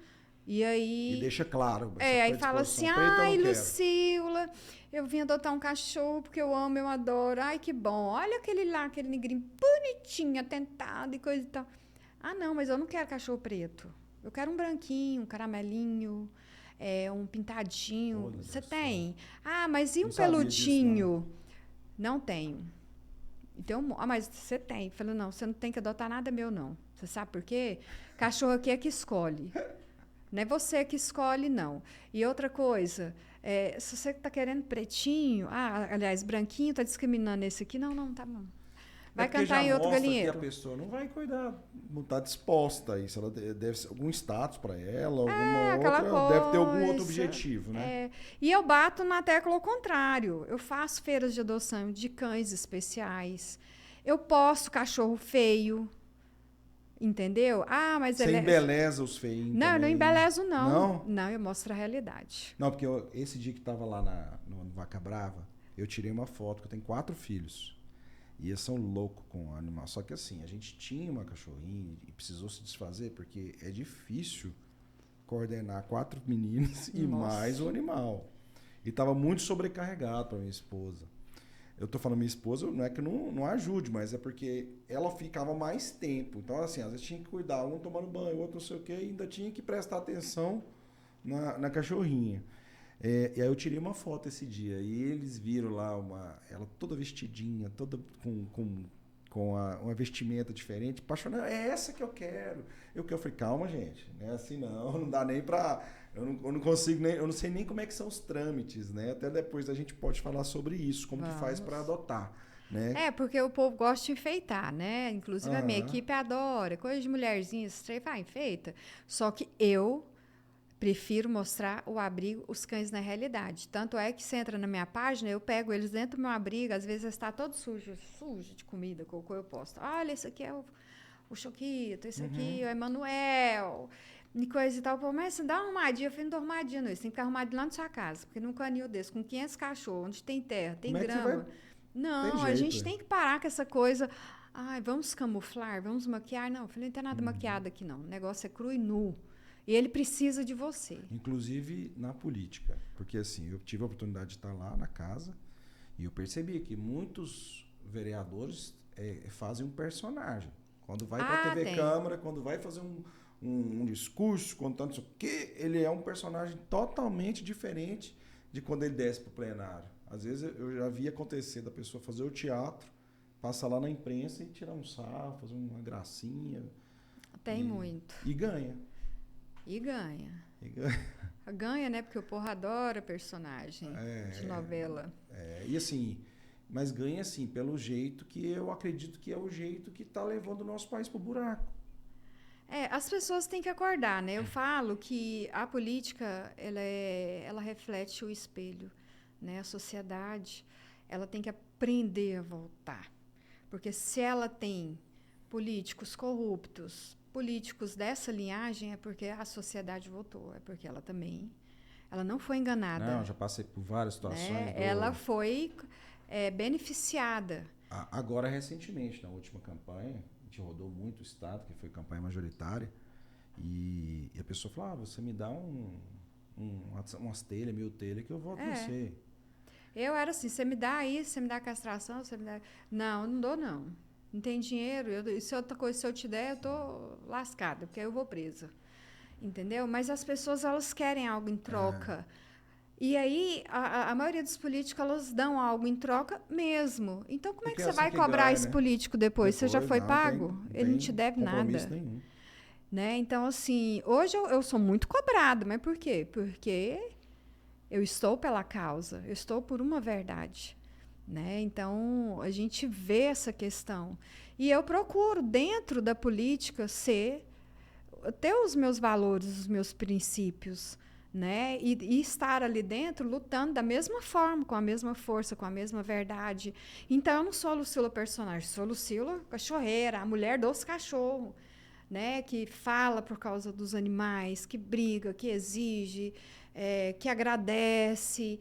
e aí... E deixa claro. Aí fala assim, ai, Lucila, eu vim adotar um cachorro porque eu amo, eu adoro. Ai, que bom. Olha aquele lá, aquele negrinho bonitinho, atentado e coisa e tal. Ah, não, mas eu não quero cachorro preto. Eu quero um branquinho, um caramelinho, um pintadinho. Você tem? Ah, mas e um peludinho? Disso, não tenho. Então, mas você tem. Eu falei, não, você não tem que adotar nada meu, não. Você sabe por quê? Cachorro aqui é que escolhe. Não é você que escolhe, não. E outra coisa, se você está querendo pretinho, aliás, branquinho, está discriminando esse aqui, não, tá bom. Vai cantar em outro galinheiro. Que a pessoa não vai cuidar, não está disposta a isso. Ela deve ser algum status para ela, alguma outra, coisa, deve ter algum outro objetivo, né? E eu bato na tecla ao contrário. Eu faço feiras de adoção de cães especiais. Eu posto cachorro feio. Entendeu? Ah, mas Você embeleza os feinhos Não, eu não também. embelezo, não. Não? Não, eu mostro a realidade. Não, porque esse dia que tava lá no Vaca Brava, eu tirei uma foto, que eu tenho 4 filhos. E eles são loucos com o animal. Só que assim, a gente tinha uma cachorrinha e precisou se desfazer, porque é difícil coordenar 4 meninos e Nossa. mais o animal. E tava muito sobrecarregado para minha esposa. Eu tô falando minha esposa, não é que não ajude, mas é porque ela ficava mais tempo. Então, assim, às vezes tinha que cuidar, um tomando banho, outro não sei o quê, e ainda tinha que prestar atenção na cachorrinha. E aí eu tirei uma foto esse dia, e eles viram lá ela toda vestidinha, toda com uma vestimenta diferente, apaixonada. É essa que eu quero. Eu falei, calma, gente, não é assim não dá nem pra... Eu não consigo nem, eu não sei nem como é que são os trâmites, né? Até depois a gente pode falar sobre isso, como que faz para adotar, né? Porque o povo gosta de enfeitar, né? Inclusive a minha equipe adora, coisa de mulherzinha, enfeita. Só que eu prefiro mostrar o abrigo, os cães na realidade. Tanto é que você entra na minha página, eu pego eles dentro do meu abrigo, às vezes está todo sujo de comida, cocô, eu posto. Olha, esse aqui é o Choquito, esse aqui é o Emanuel, e coisa e tal. Pô, mas dá uma arrumadinha. Eu falei, não dou arrumadinha, não. Isso tem que ficar arrumado lá na sua casa, porque num canil desse, com 500 cachorros, onde tem terra, tem grama. Não, a gente tem que parar com essa coisa. Ai, vamos camuflar, vamos maquiar. Não, eu falei, não tem nada maquiado aqui, não. O negócio é cru e nu. E ele precisa de você. Inclusive na política. Porque assim, eu tive a oportunidade de estar lá na casa e eu percebi que muitos vereadores fazem um personagem. Quando vai para a TV Câmara, quando vai fazer um discurso, contando isso aqui, ele é um personagem totalmente diferente de quando ele desce para o plenário. Às vezes eu já vi acontecer da pessoa fazer o teatro, passar lá na imprensa e tirar um sarro, fazer uma gracinha. Tem muito. E ganha. E ganha. Ganha, né? Porque o povo adora personagem de novela. E assim, mas ganha assim, pelo jeito que eu acredito que é o jeito que está levando o nosso país pro buraco. As pessoas têm que acordar, né? Eu falo que a política, ela reflete o espelho, né? A sociedade, ela tem que aprender a voltar. Porque se ela tem políticos corruptos, políticos dessa linhagem, é porque a sociedade voltou, é porque ela não foi enganada. Não, já passei por várias situações. Né? Ela foi beneficiada. Agora, recentemente, na última campanha, a gente rodou muito o estado, que foi campanha majoritária, e a pessoa falou, você me dá umas telhas, 1000 telhas, que eu voto em você. Eu era assim, você me dá isso, você me dá a castração, você me dá... Não dou, não. Não tem dinheiro, se outra coisa, se eu te der, eu tô lascada, porque aí eu vou presa. Entendeu? Mas as pessoas, elas querem algo em troca. E aí, a maioria dos políticos, elas dão algo em troca mesmo. Então, como é que você vai cobrar esse político depois? Você já foi pago? Ele não te deve nada. Nenhum. Né? Então, assim, hoje eu sou muito cobrada. Mas por quê? Porque eu estou pela causa, eu estou por uma verdade. Né? Então, a gente vê essa questão. E eu procuro, dentro da política, ter os meus valores, os meus princípios, né? E estar ali dentro lutando da mesma forma, com a mesma força, com a mesma verdade. Então, eu não sou a Lucila personagem, sou a Lucila cachorreira, a mulher dos cachorros, né? Que fala por causa dos animais, que briga, que exige, que agradece,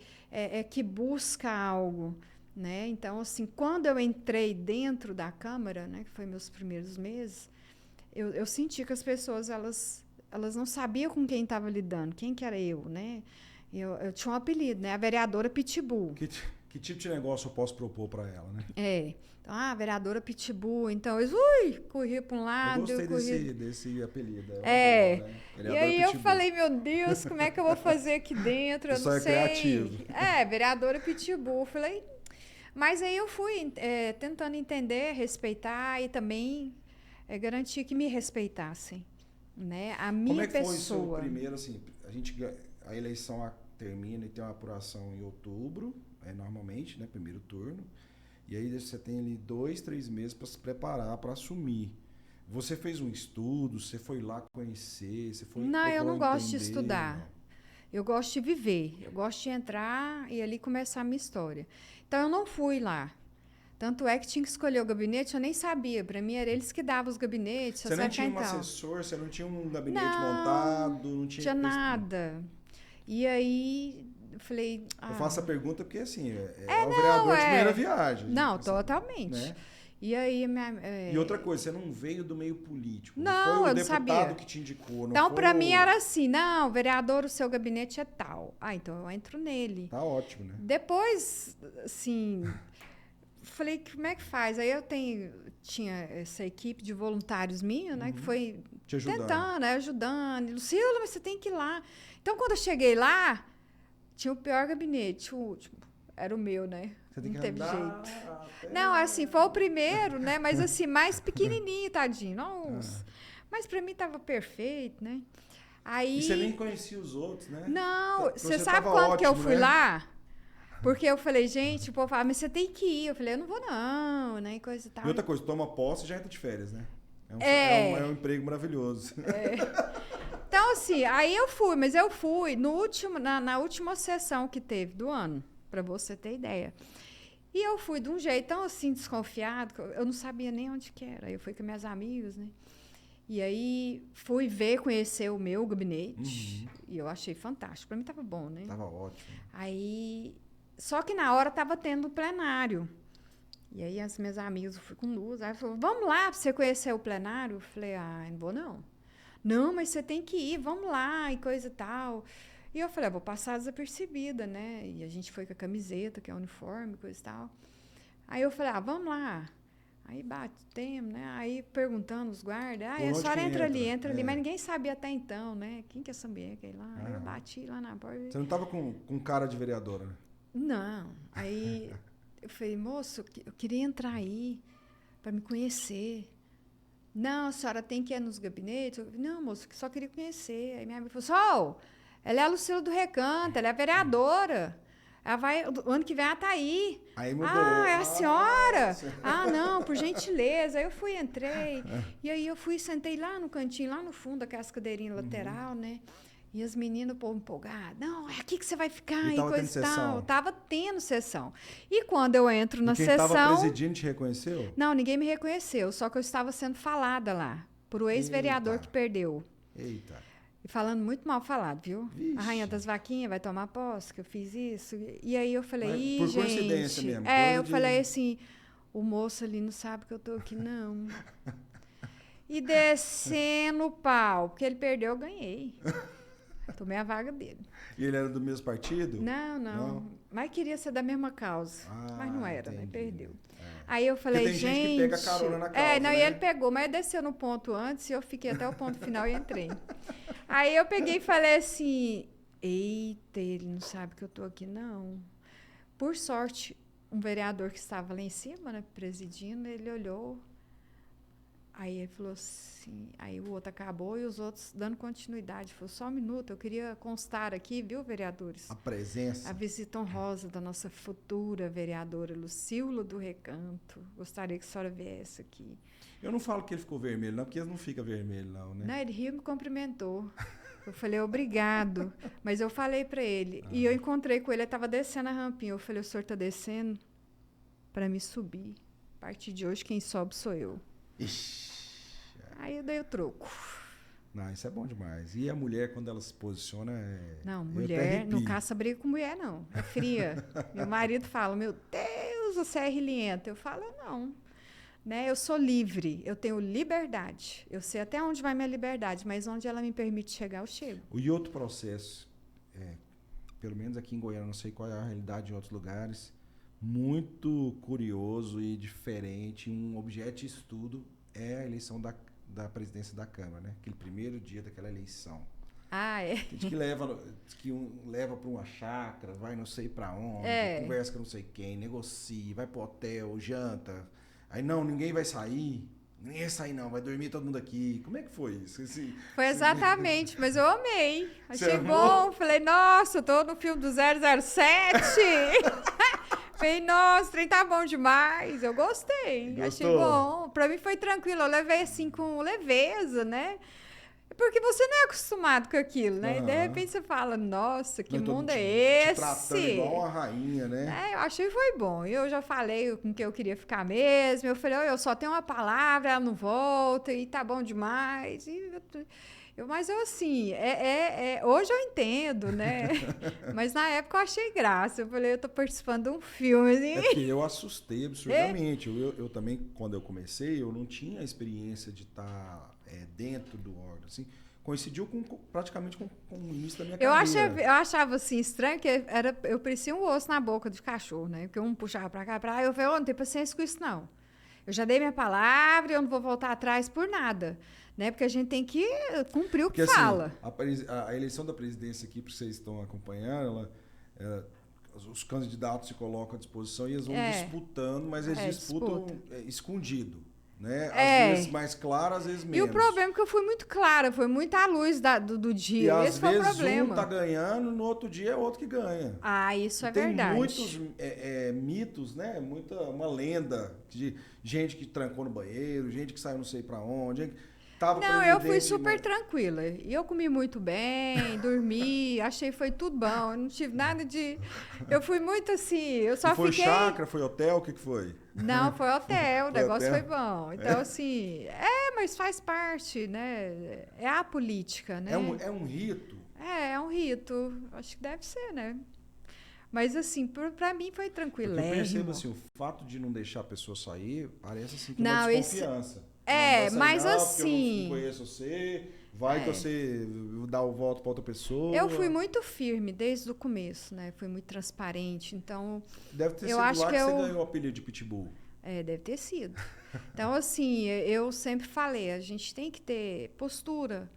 que busca algo. Né? Então, assim, quando eu entrei dentro da Câmara, né, que foi meus primeiros meses, eu senti que as pessoas, elas não sabiam com quem estava lidando, quem que era eu, né? Eu tinha um apelido, né? A vereadora Pitbull. Que tipo de negócio eu posso propor para ela, né? Então, a vereadora Pitbull. Então, eu corria para um lado. Eu gostei desse apelido. Né? E aí eu falei, meu Deus, como é que eu vou fazer aqui dentro? Eu não sei. Criativo. Vereadora Pitbull. Falei... Mas aí eu fui tentando entender, respeitar e também garantir que me respeitassem, né? A minha pessoa. Como é que foi o seu primeiro, assim, a eleição termina e tem uma apuração em outubro, normalmente, né, primeiro turno, e aí você tem ali 2, 3 meses para se preparar para assumir. Você fez um estudo, você foi lá conhecer, você foi... Não, eu não gosto de estudar. Não. Eu gosto de viver, eu gosto de entrar e ali começar a minha história. Então, eu não fui lá Tanto é que tinha que escolher o gabinete, eu nem sabia. Para mim, era eles que davam os gabinetes. Você não tinha um assessor, você não tinha um gabinete montado, não tinha nada. E aí, eu falei... Eu faço a pergunta porque, assim, o vereador de primeira viagem. Não, assim, totalmente. Né? E aí... E outra coisa, você não veio do meio político. Não, foi eu o não sabia. deputado que te indicou. Então, para mim, era assim, não, vereador, o seu gabinete é tal. Ah, então eu entro nele. Tá ótimo, né? Depois, assim... Falei, como é que faz? Aí eu tinha essa equipe de voluntários minha, né? Que foi te ajudando. Tentando, ajudando. Lucila, mas você tem que ir lá. Então, quando eu cheguei lá, tinha o pior gabinete, o último. Era o meu, né? Você tem não que teve andar jeito. até... Não, assim, foi o primeiro, né? Mas assim, mais pequenininho, tadinho. Nossa. Mas para mim tava perfeito, né? Aí... E você nem conhecia os outros, né? Não, você sabe quando ótimo, que eu fui né? lá? Porque eu falei, gente, o povo fala, mas você tem que ir. Eu falei, eu não vou não, né? E coisa e tal. E outra coisa, toma posse e já entra de férias, né? É um emprego maravilhoso. Então, assim, aí eu fui, mas eu fui na última sessão que teve do ano, para você ter ideia. E eu fui de um jeito tão, assim, desconfiado, que eu não sabia nem onde que era. Eu fui com minhas amigas, né? E aí fui conhecer o meu gabinete. E eu achei fantástico. Para mim tava bom, né? Tava ótimo. Aí... Só que na hora estava tendo plenário. E aí as minhas amigas, eu fui com luz, aí falou, vamos lá para você conhecer o plenário? Eu falei, não vou não. Não, mas você tem que ir, vamos lá, e coisa e tal. E eu falei, vou passar desapercebida, né? E a gente foi com a camiseta, que é o uniforme, coisa e tal. Aí eu falei, vamos lá. Aí batemos, né? Aí perguntando os guardas, a senhora entra ali, mas ninguém sabia até então, né? Quem que é essa mulher que é lá? Aí eu bati lá na porta. Você não estava com cara de vereadora, né? Não. Aí eu falei, moço, eu queria entrar aí para me conhecer. Não, a senhora tem que ir nos gabinetes? Eu falei, não, moço, só queria conhecer. Aí minha amiga falou, ela é a Lucila do Recanto, ela é a vereadora. Ela vai, o ano que vem ela tá aí. Aí mudou. É a senhora? Não, por gentileza. Aí eu fui, entrei. E aí eu fui, sentei lá no cantinho, lá no fundo, aquelas cadeirinhas lateral, né? E as meninas, o povo empolgado, não, é aqui que você vai ficar, e coisa e tal. Tava tendo sessão. E quando eu entro na sessão... quem estava presidindo te reconheceu? Não, ninguém me reconheceu, só que eu estava sendo falada lá, por o ex-vereador que perdeu. Eita. E falando muito mal falado, viu? Vixe. A rainha das vaquinhas vai tomar posse, que eu fiz isso. E aí eu falei, por gente... coincidência mesmo. Eu falei assim, o moço ali não sabe que eu tô aqui, não. E descendo o pau, porque ele perdeu, eu ganhei. Tomei a vaga dele. E ele era do mesmo partido? Não. Mas queria ser da mesma causa. Mas não era, entendi. né? Perdeu. Aí eu falei, porque tem gente que pega carona na causa, e ele pegou, mas desceu no ponto antes e eu fiquei até o ponto final e entrei. Aí eu peguei e falei assim, eita, ele não sabe que eu tô aqui, não. Por sorte, um vereador que estava lá em cima, né, presidindo, ele olhou. Aí ele falou assim, aí o outro acabou e os outros dando continuidade. Falou, só um minuto, eu queria constar aqui, viu, vereadores? A presença. A visita honrosa da nossa futura vereadora Lucila do Recanto. Gostaria que a senhora viesse aqui. Eu não falo que ele ficou vermelho, não, porque ele não fica vermelho, não, né? Não, ele riu e me cumprimentou. Eu falei, obrigado. Mas eu falei para ele. E eu encontrei com ele, ele estava descendo a rampinha. Eu falei, o senhor está descendo para me subir. A partir de hoje, quem sobe sou eu. Ixi. Aí eu dei o troco. Não, isso é bom demais. E a mulher, quando ela se posiciona... Não, mulher não caça briga com mulher, não. É fria. Meu marido fala, meu Deus, você é rilhenta. Eu falo, não. Né? Eu sou livre, eu tenho liberdade. Eu sei até onde vai minha liberdade, mas onde ela me permite chegar, eu chego. E outro processo, pelo menos aqui em Goiânia, não sei qual é a realidade em outros lugares, muito curioso e diferente, um objeto de estudo é a eleição da presidência da Câmara, né? Aquele primeiro dia daquela eleição. Diz que leva para uma chácara, vai não sei para onde, conversa com não sei quem, negocia, vai pro hotel, janta. Aí não, ninguém vai sair. Ninguém vai sair não, vai dormir todo mundo aqui. Como é que foi isso? Foi exatamente, mas eu amei. Achei bom, falei, nossa, eu tô no filme do 007. Falei, nossa, o trem tá bom demais. Eu gostei. Gostou? Achei bom. Pra mim foi tranquilo. Eu levei assim com leveza, né? Porque você não é acostumado com aquilo, né? E de Aham. repente você fala, nossa, que Não, todo mundo é te esse? tratando igual uma rainha, né? Eu achei que foi bom. Eu já falei com que eu queria ficar mesmo. Eu falei, eu só tenho uma palavra, ela não volta, e tá bom demais. Mas eu assim, hoje eu entendo, né? Mas na época eu achei graça. Eu falei, eu tô participando de um filme, assim. É porque eu assustei absurdamente. Eu também, quando eu comecei, eu não tinha a experiência de estar dentro do órgão, assim. Coincidiu praticamente com o início da minha carreira. Eu achava assim estranho que eu parecia um osso na boca de cachorro, né? Porque um puxava pra cá, pra lá. Eu falei, não tem paciência com isso, não. Eu já dei minha palavra, eu não vou voltar atrás por nada. Né? Porque a gente tem que cumprir o que Porque, fala. Assim, a eleição da presidência aqui, para vocês estão acompanhando, os candidatos se colocam à disposição e eles vão disputando, mas eles disputam escondido. Né? Às vezes mais claro, às vezes menos. E o problema é que eu fui muito clara, foi muita luz do dia. E esse foi o problema. Um tá ganhando, no outro dia é outro que ganha. Isso é tem verdade. Tem muitos mitos, né? Uma lenda de gente que trancou no banheiro, gente que saiu não sei para onde. Eu fui super tranquila. E eu comi muito bem, dormi, achei que foi tudo bom. Eu não tive nada de... Eu fui muito assim, eu só foi fiquei... Foi chácara, foi hotel, o que foi? Não, foi hotel, o negócio foi bom. Então, assim, mas faz parte, né? É a política, né? É um rito? É um rito. Acho que deve ser, né? Mas, assim, pra mim foi tranquilo. Eu percebo, assim, o fato de não deixar a pessoa sair, parece, assim, que é uma desconfiança. Mas não, assim... Eu não conheço você, que você dá o voto para outra pessoa. Eu fui muito firme desde o começo, né? Fui muito transparente, então... Deve ter sido lá que você ganhou o apelido de Pitbull. Deve ter sido. Então, assim, eu sempre falei, a gente tem que ter postura,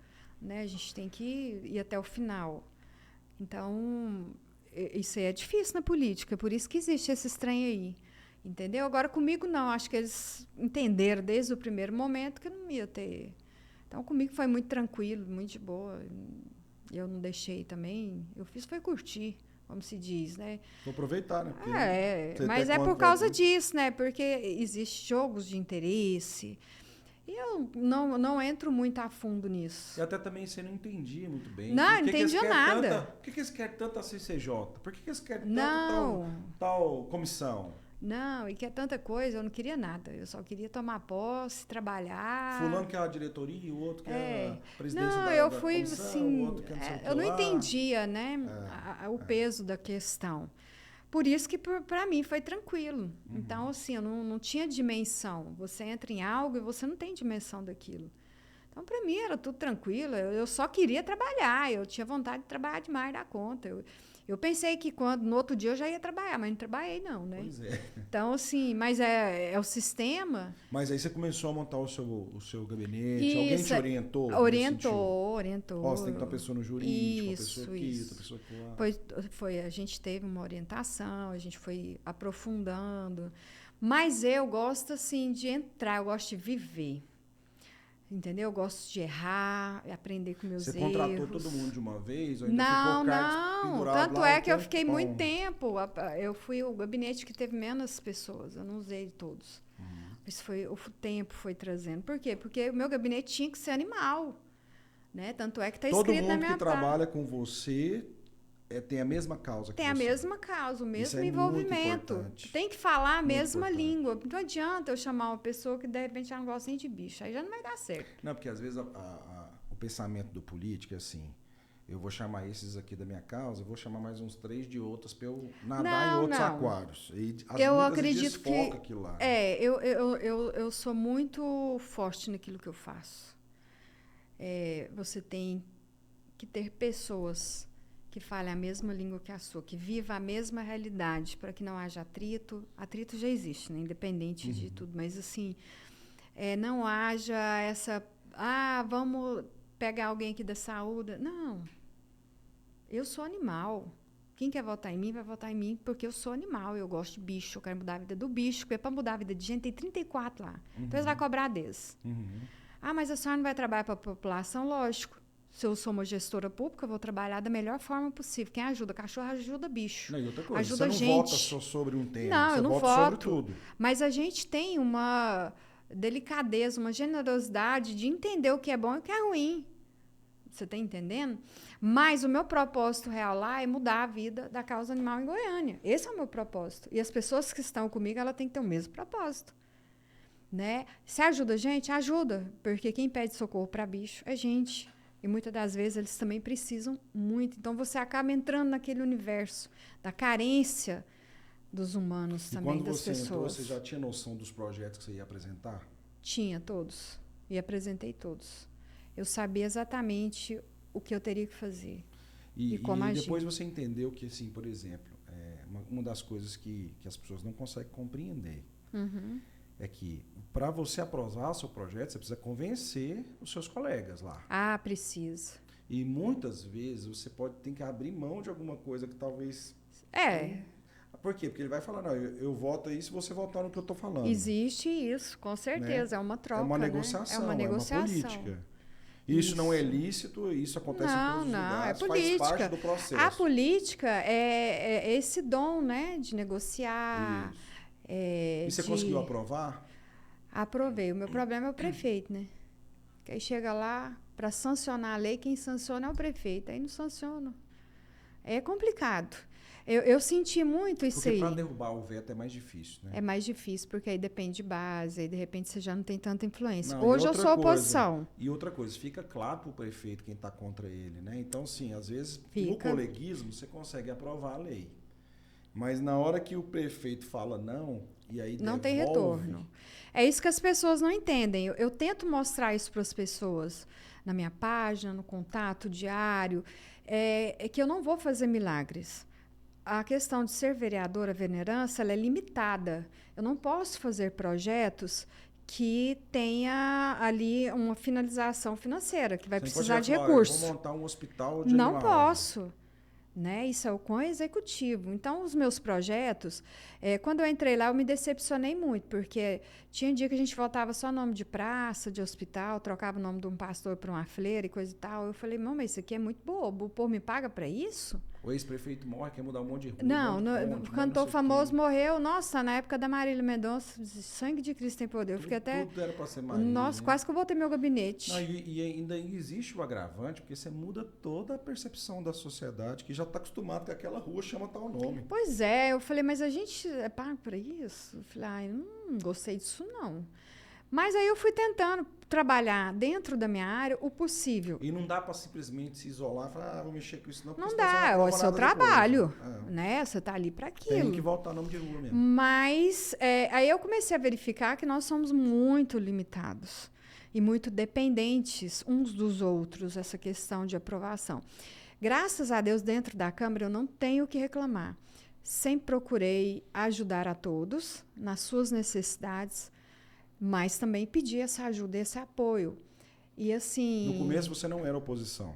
né? A gente tem que ir até o final. Então, isso aí é difícil na política, por isso que existe esse trem aí. Entendeu? Agora, comigo, não. Acho que eles entenderam desde o primeiro momento que eu não ia ter. Então, comigo foi muito tranquilo, muito de boa. Eu não deixei também. Eu fiz foi curtir, como se diz, né? Vou aproveitar, né? Mas é por causa disso, né? Porque existem jogos de interesse. E eu não entro muito a fundo nisso. E até também você não entendia muito bem. Não entendia nada. Por que eles querem tanto a CCJ? Por que eles querem tanto tal comissão? Não, e que é tanta coisa, eu não queria nada. Eu só queria tomar posse, trabalhar. Fulano quer a diretoria, o outro quer a presidência eu da fui comissão, assim, o outro quer não sei o que eu não lá. entendia, né, o peso da questão. Por isso que para mim foi tranquilo. Então, assim, eu não tinha dimensão. Você entra em algo e você não tem dimensão daquilo. Então, para mim, era tudo tranquilo. Eu só queria trabalhar. Eu tinha vontade de trabalhar demais da conta. Eu pensei que no outro dia eu já ia trabalhar, mas não trabalhei, não, né? Pois é. Então, assim, mas é o sistema. Mas aí você começou a montar o seu gabinete, Isso, alguém te orientou? Orientou. Você tem que ter uma pessoa no jurídico, uma pessoa aqui, outra pessoa aqui lá. A gente teve uma orientação, a gente foi aprofundando. Mas eu gosto, assim, de entrar, eu gosto de viver. Entendeu? Eu gosto de errar, aprender com meus erros. Você contratou todo mundo de uma vez? Ou ainda não. Tanto é que eu fiquei muito tempo. Eu fui o gabinete que teve menos pessoas. Eu não usei todos. Isso o tempo foi trazendo. Por quê? Porque o meu gabinete tinha que ser animal. Né? Tanto é que está escrito na minha... Todo mundo que trabalha com você tem a mesma causa que tem você. A mesma causa, o mesmo envolvimento. Muito tem que falar a mesma importante. língua. Não adianta eu chamar uma pessoa que de repente já não gosta nem de bicho. Aí já não vai dar certo. Não, porque às vezes o pensamento do político é assim: eu vou chamar esses aqui da minha causa, vou chamar mais uns 3 de outras para eu nadar em outros aquários. E eu acredito que aquilo lá. Eu sou muito forte naquilo que eu faço. Você tem que ter pessoas que falem a mesma língua que a sua, que viva a mesma realidade, para que não haja atrito. Atrito já existe, né? Independente de tudo, mas assim, não haja essa... vamos pegar alguém aqui da saúde. Não. Eu sou animal. Quem quer votar em mim, vai votar em mim porque eu sou animal, eu gosto de bicho, eu quero mudar a vida do bicho, porque para mudar a vida de gente tem 34 lá. Então eles vão cobrar deles. Mas a senhora não vai trabalhar para a população? Lógico. Se eu sou uma gestora pública, eu vou trabalhar da melhor forma possível. Quem ajuda cachorro, ajuda bicho. Não, e outra coisa, ajuda você não vota só sobre um tema, não, eu não vota voto sobre tudo. Mas a gente tem uma delicadeza, uma generosidade de entender o que é bom e o que é ruim. Você está entendendo? Mas o meu propósito real lá é mudar a vida da causa animal em Goiânia. Esse é o meu propósito. E as pessoas que estão comigo, ela tem que ter o mesmo propósito. Né? Se ajuda a gente? Ajuda. Porque quem pede socorro para bicho é gente. E muitas das vezes eles também precisam muito. Então você acaba entrando naquele universo da carência dos humanos também, das pessoas. E quando você entrou, você já tinha noção dos projetos que você ia apresentar? Tinha todos. E apresentei todos. Eu sabia exatamente o que eu teria que fazer. E como agir. Depois você entendeu que, assim, por exemplo, uma das coisas que as pessoas não conseguem compreender é que para você aprovar seu projeto, você precisa convencer os seus colegas lá. Ah, precisa. E muitas vezes você ter que abrir mão de alguma coisa que talvez... Por quê? Porque ele vai falar, não, eu voto aí se você votar no que eu estou falando. Existe isso, com certeza. Né? É uma troca, é uma negociação, né? É uma negociação. É uma política. Isso não é lícito, isso acontece em todos os lugares, é política. Faz parte do processo. A política é esse dom, né, de negociar. E você conseguiu aprovar? Aprovei. O meu problema é o prefeito, né? Que aí chega lá, para sancionar a lei, quem sanciona é o prefeito. Aí não sanciona. É complicado. Eu senti muito isso aí. Porque para derrubar o veto é mais difícil, né? É mais difícil, porque aí depende de base, aí de repente você já não tem tanta influência. Não, hoje eu sou oposição. E outra coisa, fica claro para o prefeito quem está contra ele, né? Então, sim, às vezes, no coleguismo, você consegue aprovar a lei. Mas na hora que o prefeito fala não, e aí não tem retorno. É isso que as pessoas não entendem. Eu tento mostrar isso para as pessoas na minha página, no contato diário, é que eu não vou fazer milagres. A questão de ser vereadora venerança, ela é limitada. Eu não posso fazer projetos que tenha ali uma finalização financeira, que vai precisar de recursos. Vou montar um hospital de Não posso. Né? Isso é o com executivo. Então, os meus projetos, quando eu entrei lá, eu me decepcionei muito, porque tinha dia que a gente voltava só nome de praça, de hospital, trocava o nome de um pastor para uma freira e coisa e tal. Eu falei, não, mas isso aqui é muito bobo, o povo me paga para isso? O ex-prefeito morre, quer mudar um monte de rua. Não, o cantor famoso morreu, nossa, na época da Marília Mendonça, sangue de Cristo tem poder. Eu fiquei até. Tudo era para ser Marília. Nossa, quase que eu voltei meu gabinete. Não, e ainda existe o agravante, porque você muda toda a percepção da sociedade, que já está acostumado que aquela rua chama tal nome. Pois é, eu falei, mas a gente é pago para isso? Eu falei, ai, não gostei disso, não. Mas aí eu fui tentando trabalhar dentro da minha área o possível. E não dá para simplesmente se isolar e falar, vou mexer com isso não. Não dá, é o seu trabalho, né? Você está ali para aquilo. Tem que voltar nome de rua mesmo. Mas aí eu comecei a verificar que nós somos muito limitados e muito dependentes uns dos outros, essa questão de aprovação. Graças a Deus, dentro da Câmara, eu não tenho o que reclamar. Sempre procurei ajudar a todos nas suas necessidades, mas também pedi essa ajuda, esse apoio. E assim... No começo você não era oposição?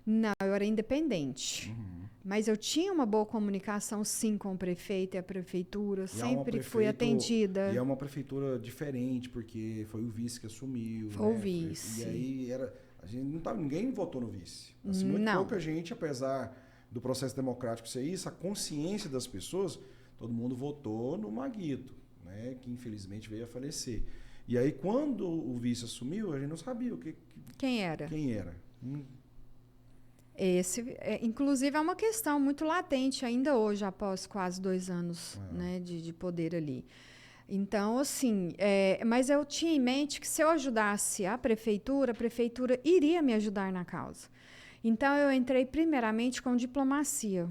Não, eu era independente. Mas eu tinha uma boa comunicação, sim, com o prefeito e a prefeitura. Sempre fui atendida. E é uma prefeitura diferente, porque foi o vice que assumiu. Foi o vice. E aí a gente não tava, ninguém votou no vice. Assim, muito pouca gente, apesar do processo democrático ser isso, a consciência das pessoas, todo mundo votou no Maguito, né, que infelizmente veio a falecer. E aí, quando o vice assumiu, a gente não sabia quem era. Inclusive, é uma questão muito latente ainda hoje, após quase 2 anos né, de poder ali. Então, assim, mas eu tinha em mente que se eu ajudasse a prefeitura iria me ajudar na causa. Então, eu entrei primeiramente com diplomacia.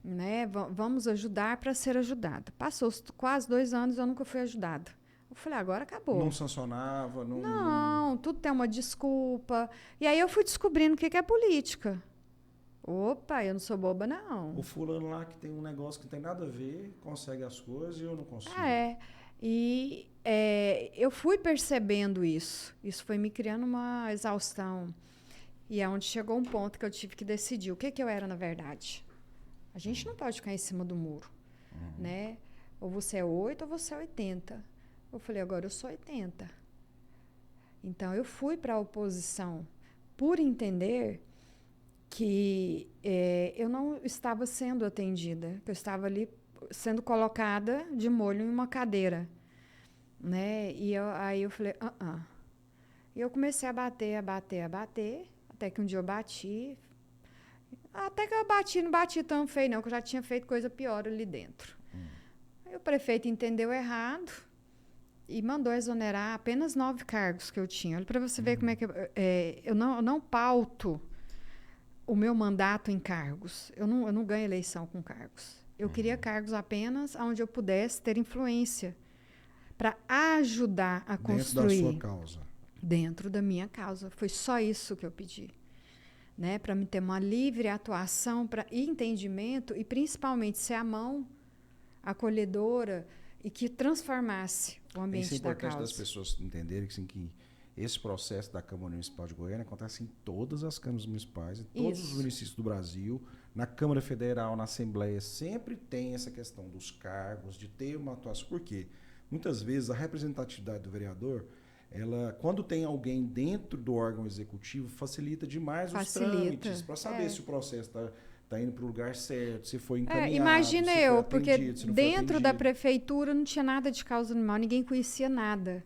Né? Vamos ajudar para ser ajudada. Passou quase 2 anos, eu nunca fui ajudada. Eu falei, agora acabou. Não sancionava? Não, tudo tem uma desculpa. E aí eu fui descobrindo o que é política. Opa, eu não sou boba, não. O fulano lá que tem um negócio que não tem nada a ver, consegue as coisas e eu não consigo. E eu fui percebendo isso. Isso foi me criando uma exaustão. E é onde chegou um ponto que eu tive que decidir o que eu era na verdade. A gente não pode ficar em cima do muro. Né? Ou você é 8 ou você é 80. Eu falei, agora eu sou 80. Então, eu fui para a oposição por entender que eu não estava sendo atendida, que eu estava ali sendo colocada de molho em uma cadeira. Né? E aí eu falei, E eu comecei a bater, Até que um dia eu bati. Até que eu bati, não bati tão feio, não, que eu já tinha feito coisa pior ali dentro. Aí o prefeito entendeu errado e mandou exonerar apenas 9 cargos que eu tinha. Olha para você ver como é que eu não pauto o meu mandato em cargos. Eu não ganho eleição com cargos. Eu queria cargos apenas onde eu pudesse ter influência para ajudar a construir. Dentro da sua causa. Dentro da minha causa. Foi só isso que eu pedi. Né? Para me ter uma livre atuação e entendimento e principalmente ser a mão acolhedora e que transformasse o ambiente da causa. Isso é importante das pessoas entenderem assim, que esse processo da Câmara Municipal de Goiânia acontece em todas as câmaras municipais, em todos os municípios do Brasil, na Câmara Federal, na Assembleia, sempre tem essa questão dos cargos, de ter uma atuação. Por quê? Muitas vezes a representatividade do vereador, ela, quando tem alguém dentro do órgão executivo, facilita demais os trâmites para saber se o processo está indo para o lugar certo, se foi encaminhado, imagina se eu, foi porque atendido, se não foi dentro da atendido. prefeitura não tinha nada de causa animal, ninguém conhecia nada.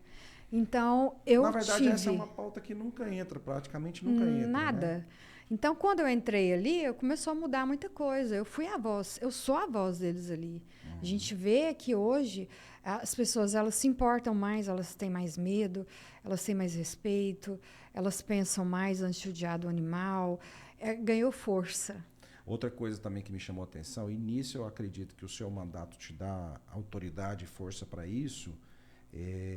Então, eu Na verdade, essa é uma pauta que nunca entra, praticamente nunca entra. Nada. Né? Então, quando eu entrei ali, começou a mudar muita coisa. Eu fui a voz, eu sou a voz deles ali. A gente vê que hoje as pessoas elas se importam mais, elas têm mais medo, elas têm mais respeito, elas pensam mais antes de judiar do animal. Ganhou força. Outra coisa também que me chamou a atenção, início eu acredito que o seu mandato te dá autoridade e força para isso.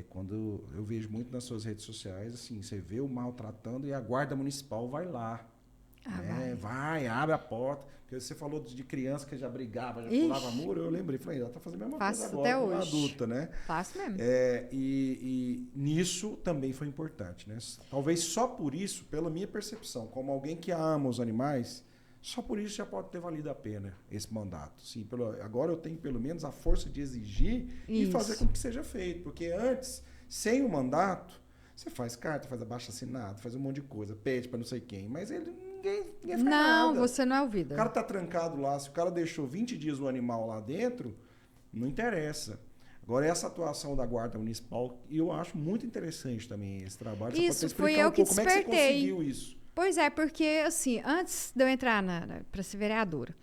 Quando eu vejo muito nas suas redes sociais, assim, você vê o maltratando e a guarda municipal vai lá. Vai, abre a porta. Porque você falou de criança que já brigava, já pulava muro, eu lembrei, falei, ela tá fazendo a mesma coisa agora, até uma hoje. adulta, né? Faço mesmo. E nisso também foi importante, né? Talvez só por isso, pela minha percepção, como alguém que ama os animais, só por isso já pode ter valido a pena esse mandato. Sim, agora eu tenho pelo menos a força de exigir e fazer com que seja feito. Porque antes, sem o mandato, você faz carta, faz abaixo-assinado, faz um monte de coisa, pede para não sei quem, mas ninguém faz nada. Não, você não é ouvida. O cara tá trancado lá, se o cara deixou 20 dias o animal lá dentro, não interessa. Agora, essa atuação da Guarda Municipal, eu acho muito interessante também esse trabalho. Isso, foi eu que despertei. Como é que você conseguiu isso? Pois é, porque, assim, antes de eu entrar para ser vereadora,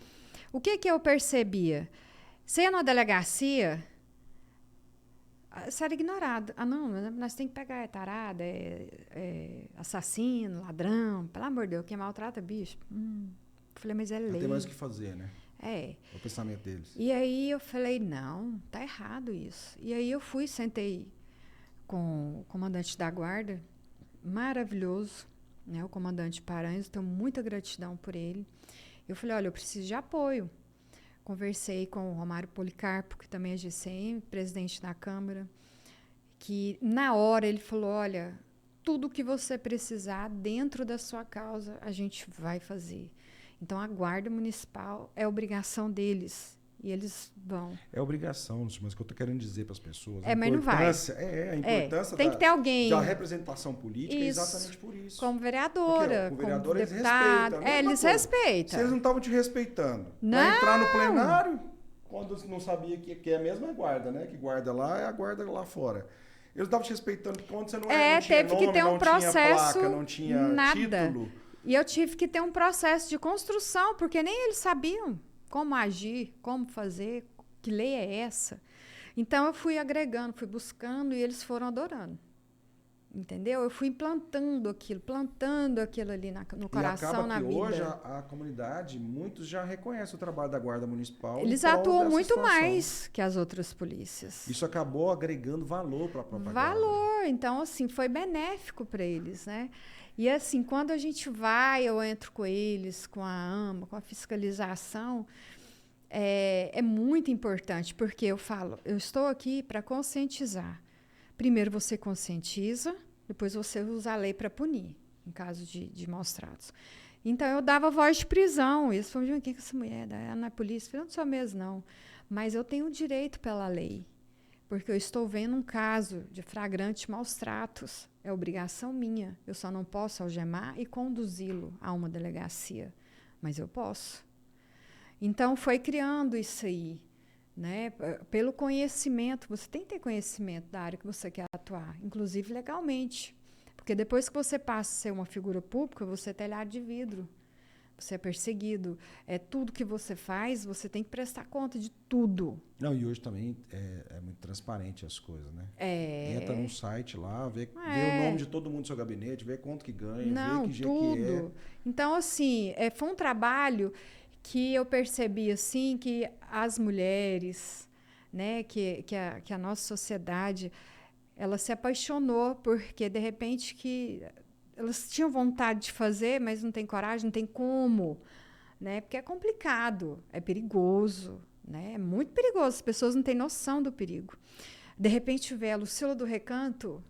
o que eu percebia? Você ia numa delegacia, você era ignorado. Não, nós temos que pegar tarada, assassino, ladrão, pelo amor de Deus, quem maltrata bicho. Falei, mas é lei. Não tem mais o que fazer, né? É o pensamento deles. E aí eu falei, não, tá errado isso. E aí eu sentei com o comandante da guarda, maravilhoso, né, o comandante Paranhos, tenho muita gratidão por ele. Eu falei, olha, eu preciso de apoio. Conversei com o Romário Policarpo, que também é GCM, presidente da Câmara, que na hora ele falou, olha, tudo que você precisar dentro da sua causa, a gente vai fazer. Então, a Guarda Municipal é obrigação deles. E eles vão. É obrigação, mas o que eu estou querendo dizer para as pessoas. Mas não vai. A importância tem que ter alguém. Da representação política é exatamente por isso. Como vereadora, porque, como vereador, deputado. Eles respeitam. Se eles não estavam te respeitando, para entrar no plenário, quando não sabia que é a mesma guarda, né? Que guarda lá é a guarda lá fora. Eles estavam te respeitando quando você não tinha teve nome, que ter um processo, não tinha placa, não tinha título. E eu tive que ter um processo de construção, porque nem eles sabiam como agir, como fazer, que lei é essa. Então, eu fui agregando, fui buscando e eles foram adorando. Entendeu? Eu fui plantando aquilo ali no coração, na vida. E hoje a comunidade, muitos já reconhecem o trabalho da Guarda Municipal. Eles atuam muito mais que as outras polícias. Isso acabou agregando valor para a própria Guarda. Então, assim, foi benéfico para eles, né? E assim, quando a gente vai, eu entro com eles, com a AMA, com a fiscalização, é muito importante, porque eu falo, eu estou aqui para conscientizar. Primeiro você conscientiza, depois você usa a lei para punir, em caso de maus tratos. Então, eu dava voz de prisão. Eles falaram, quem é essa mulher? Ela não é polícia? Eu falei, não sou mesmo, não. Mas eu tenho o direito pela lei, porque eu estou vendo um caso de flagrante maus tratos. É obrigação minha. Eu só não posso algemar e conduzi-lo a uma delegacia. Mas eu posso. Então, foi criando isso aí. Né? Pelo conhecimento. Você tem que ter conhecimento da área que você quer atuar, inclusive legalmente. Porque Porque depois que você passa a ser uma figura pública, você é telhado de vidro. Você é perseguido. Tudo que você faz, você tem que prestar conta de tudo. Não, e hoje também é muito transparente as coisas, né? Entra num site lá, vê o nome de todo mundo do seu gabinete, vê quanto que ganha, Não, vê que jeito tudo. que é. Então, assim, foi um trabalho que eu percebi, assim, que as mulheres, né, que a nossa sociedade, ela se apaixonou, porque, de repente, que elas tinham vontade de fazer, mas não tem coragem, não tem como, né? Porque é complicado, é perigoso, né? É muito perigoso, as pessoas não têm noção do perigo. De repente, vê a Lucila do Recanto,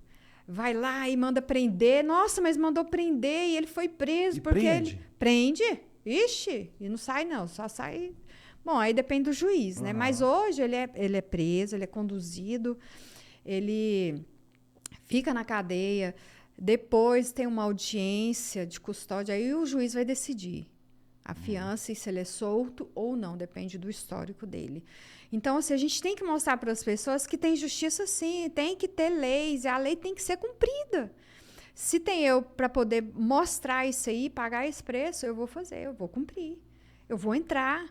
vai lá e manda prender. Nossa, mas mandou prender e ele foi preso. E porque prende? Ele prende? Ixi, e não sai não, só sai... Bom, aí depende do juiz, né? Mas hoje ele é preso, ele é conduzido, ele fica na cadeia, depois tem uma audiência de custódia, aí o juiz vai decidir a fiança e se ele é solto ou não, depende do histórico dele. Então, assim, a gente tem que mostrar para as pessoas que tem justiça sim, tem que ter leis, e a lei tem que ser cumprida. Se tem eu para poder mostrar isso aí, pagar esse preço, eu vou fazer, eu vou cumprir, eu vou entrar,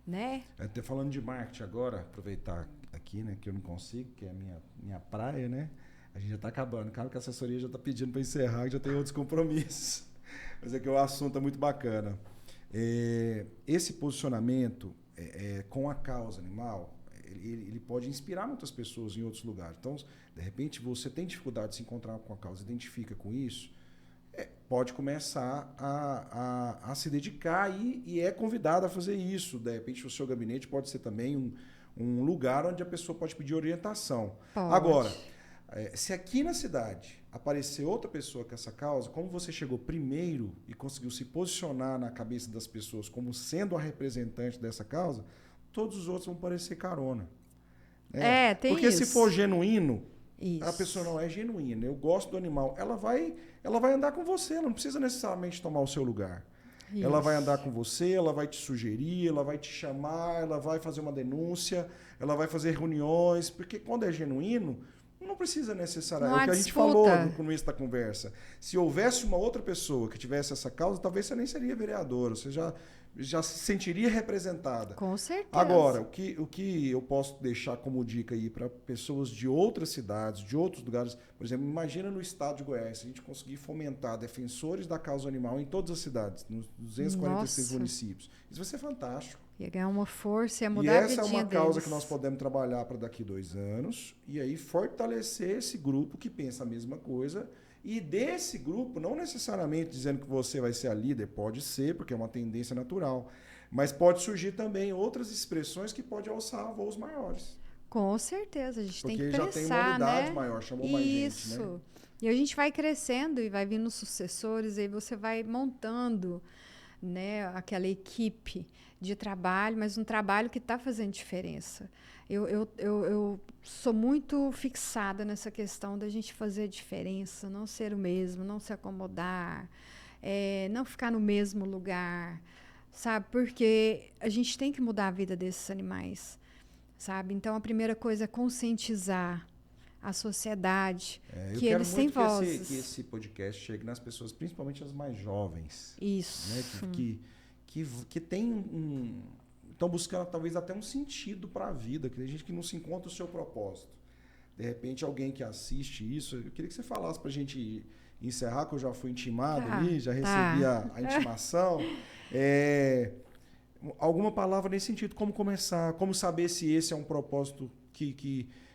né? Até falando de marketing agora, aproveitar aqui, né, que eu não consigo, que é a minha praia, né? A gente já está acabando. Claro que a assessoria já está pedindo para encerrar, que já tem outros compromissos. Mas é que o assunto é muito bacana. Esse posicionamento com a causa animal, ele pode inspirar muitas pessoas em outros lugares. Então, de repente, você tem dificuldade de se encontrar com a causa, identifica com isso, pode começar a se dedicar e é convidado a fazer isso. De repente, o seu gabinete pode ser também um lugar onde a pessoa pode pedir orientação. Pode. Agora, se aqui na cidade aparecer outra pessoa com essa causa, como você chegou primeiro e conseguiu se posicionar na cabeça das pessoas como sendo a representante dessa causa, todos os outros vão parecer carona. Né? Tem Porque isso. se for genuíno, Isso. a pessoa não é genuína, eu gosto do animal, ela vai andar com você, ela não precisa necessariamente tomar o seu lugar. Isso. Ela vai andar com você, ela vai te sugerir, ela vai te chamar, ela vai fazer uma denúncia, ela vai fazer reuniões, porque quando é genuíno, não precisa necessariamente. É o que a gente falou no começo da conversa. Se houvesse uma outra pessoa que tivesse essa causa, talvez você nem seria vereadora, você já se sentiria representada. Com certeza. Agora, o que eu posso deixar como dica aí para pessoas de outras cidades, de outros lugares, por exemplo, imagina no estado de Goiás, se a gente conseguir fomentar defensores da causa animal em todas as cidades, nos 246 municípios. Isso vai ser fantástico. Ia ganhar uma força, ia mudar a vidinha deles. E essa é uma causa deles. que nós podemos trabalhar para daqui 2 anos e aí fortalecer esse grupo que pensa a mesma coisa. E desse grupo, não necessariamente dizendo que você vai ser a líder, pode ser, porque é uma tendência natural, mas pode surgir também outras expressões que podem alçar voos maiores. Com certeza, a gente porque tem que já pressar, tem uma unidade né? maior, chamou mais gente, né? Isso. E a gente vai crescendo e vai vindo sucessores, e aí você vai montando, né, aquela equipe de trabalho, mas um trabalho que está fazendo diferença. Eu sou muito fixada nessa questão da gente fazer diferença, não ser o mesmo, não se acomodar, não ficar no mesmo lugar, sabe? Porque a gente tem que mudar a vida desses animais, sabe? Então, a primeira coisa é conscientizar a sociedade, que eles têm vozes. Que esse podcast chegue nas pessoas, principalmente as mais jovens. Isso. Né? Que tem estão buscando talvez até um sentido para a vida, que tem gente que não se encontra o seu propósito. De repente, alguém que assiste isso, eu queria que você falasse para a gente encerrar, que eu já fui intimado ali, já recebi a intimação. Alguma palavra nesse sentido, como começar, como saber se esse é um propósito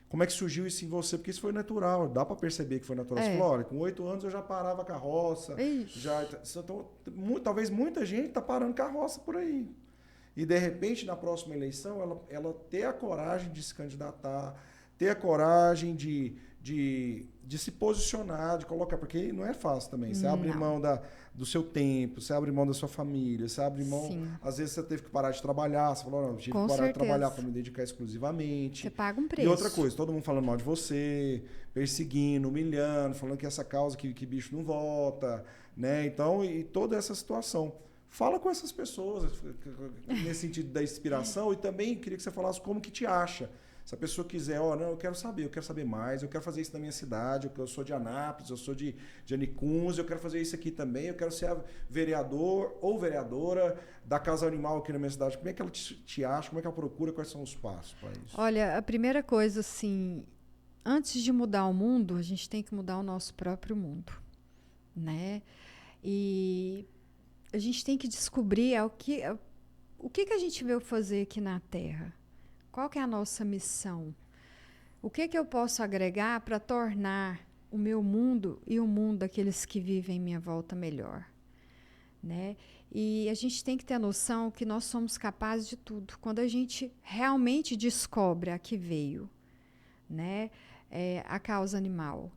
como é que surgiu isso em você? Porque isso foi natural, dá para perceber que foi natural. Você falou, olha, com 8 anos eu já parava a carroça. Então, talvez muita gente está parando carroça por aí. E, de repente, na próxima eleição, ela ter a coragem de se candidatar, ter a coragem de se posicionar, de colocar, porque não é fácil também. Você abre mão do seu tempo, você abre mão da sua família, você abre mão... Sim. Às vezes você teve que parar de trabalhar, você falou, não, tive que parar de trabalhar para me dedicar exclusivamente. Você paga um preço. E outra coisa, todo mundo falando mal de você, perseguindo, humilhando, falando que essa causa, que bicho não vota, né? Então, e toda essa situação. Fala com essas pessoas, nesse sentido da inspiração, e também queria que você falasse como que te acha. Se a pessoa quiser, não, eu quero saber mais, eu quero fazer isso na minha cidade, eu sou de Anápolis, eu sou de Anicuns, eu quero fazer isso aqui também, eu quero ser vereador ou vereadora da Causa Animal aqui na minha cidade. Como é que ela te acha? Como é que ela procura? Quais são os passos para isso? Olha, a primeira coisa, assim, antes de mudar o mundo, a gente tem que mudar o nosso próprio mundo, né? E a gente tem que descobrir o que a gente veio fazer aqui na Terra. Qual que é a nossa missão? O que eu posso agregar para tornar o meu mundo e o mundo daqueles que vivem em minha volta melhor, né? E a gente tem que ter a noção que nós somos capazes de tudo. Quando a gente realmente descobre a que veio, né? A causa animal.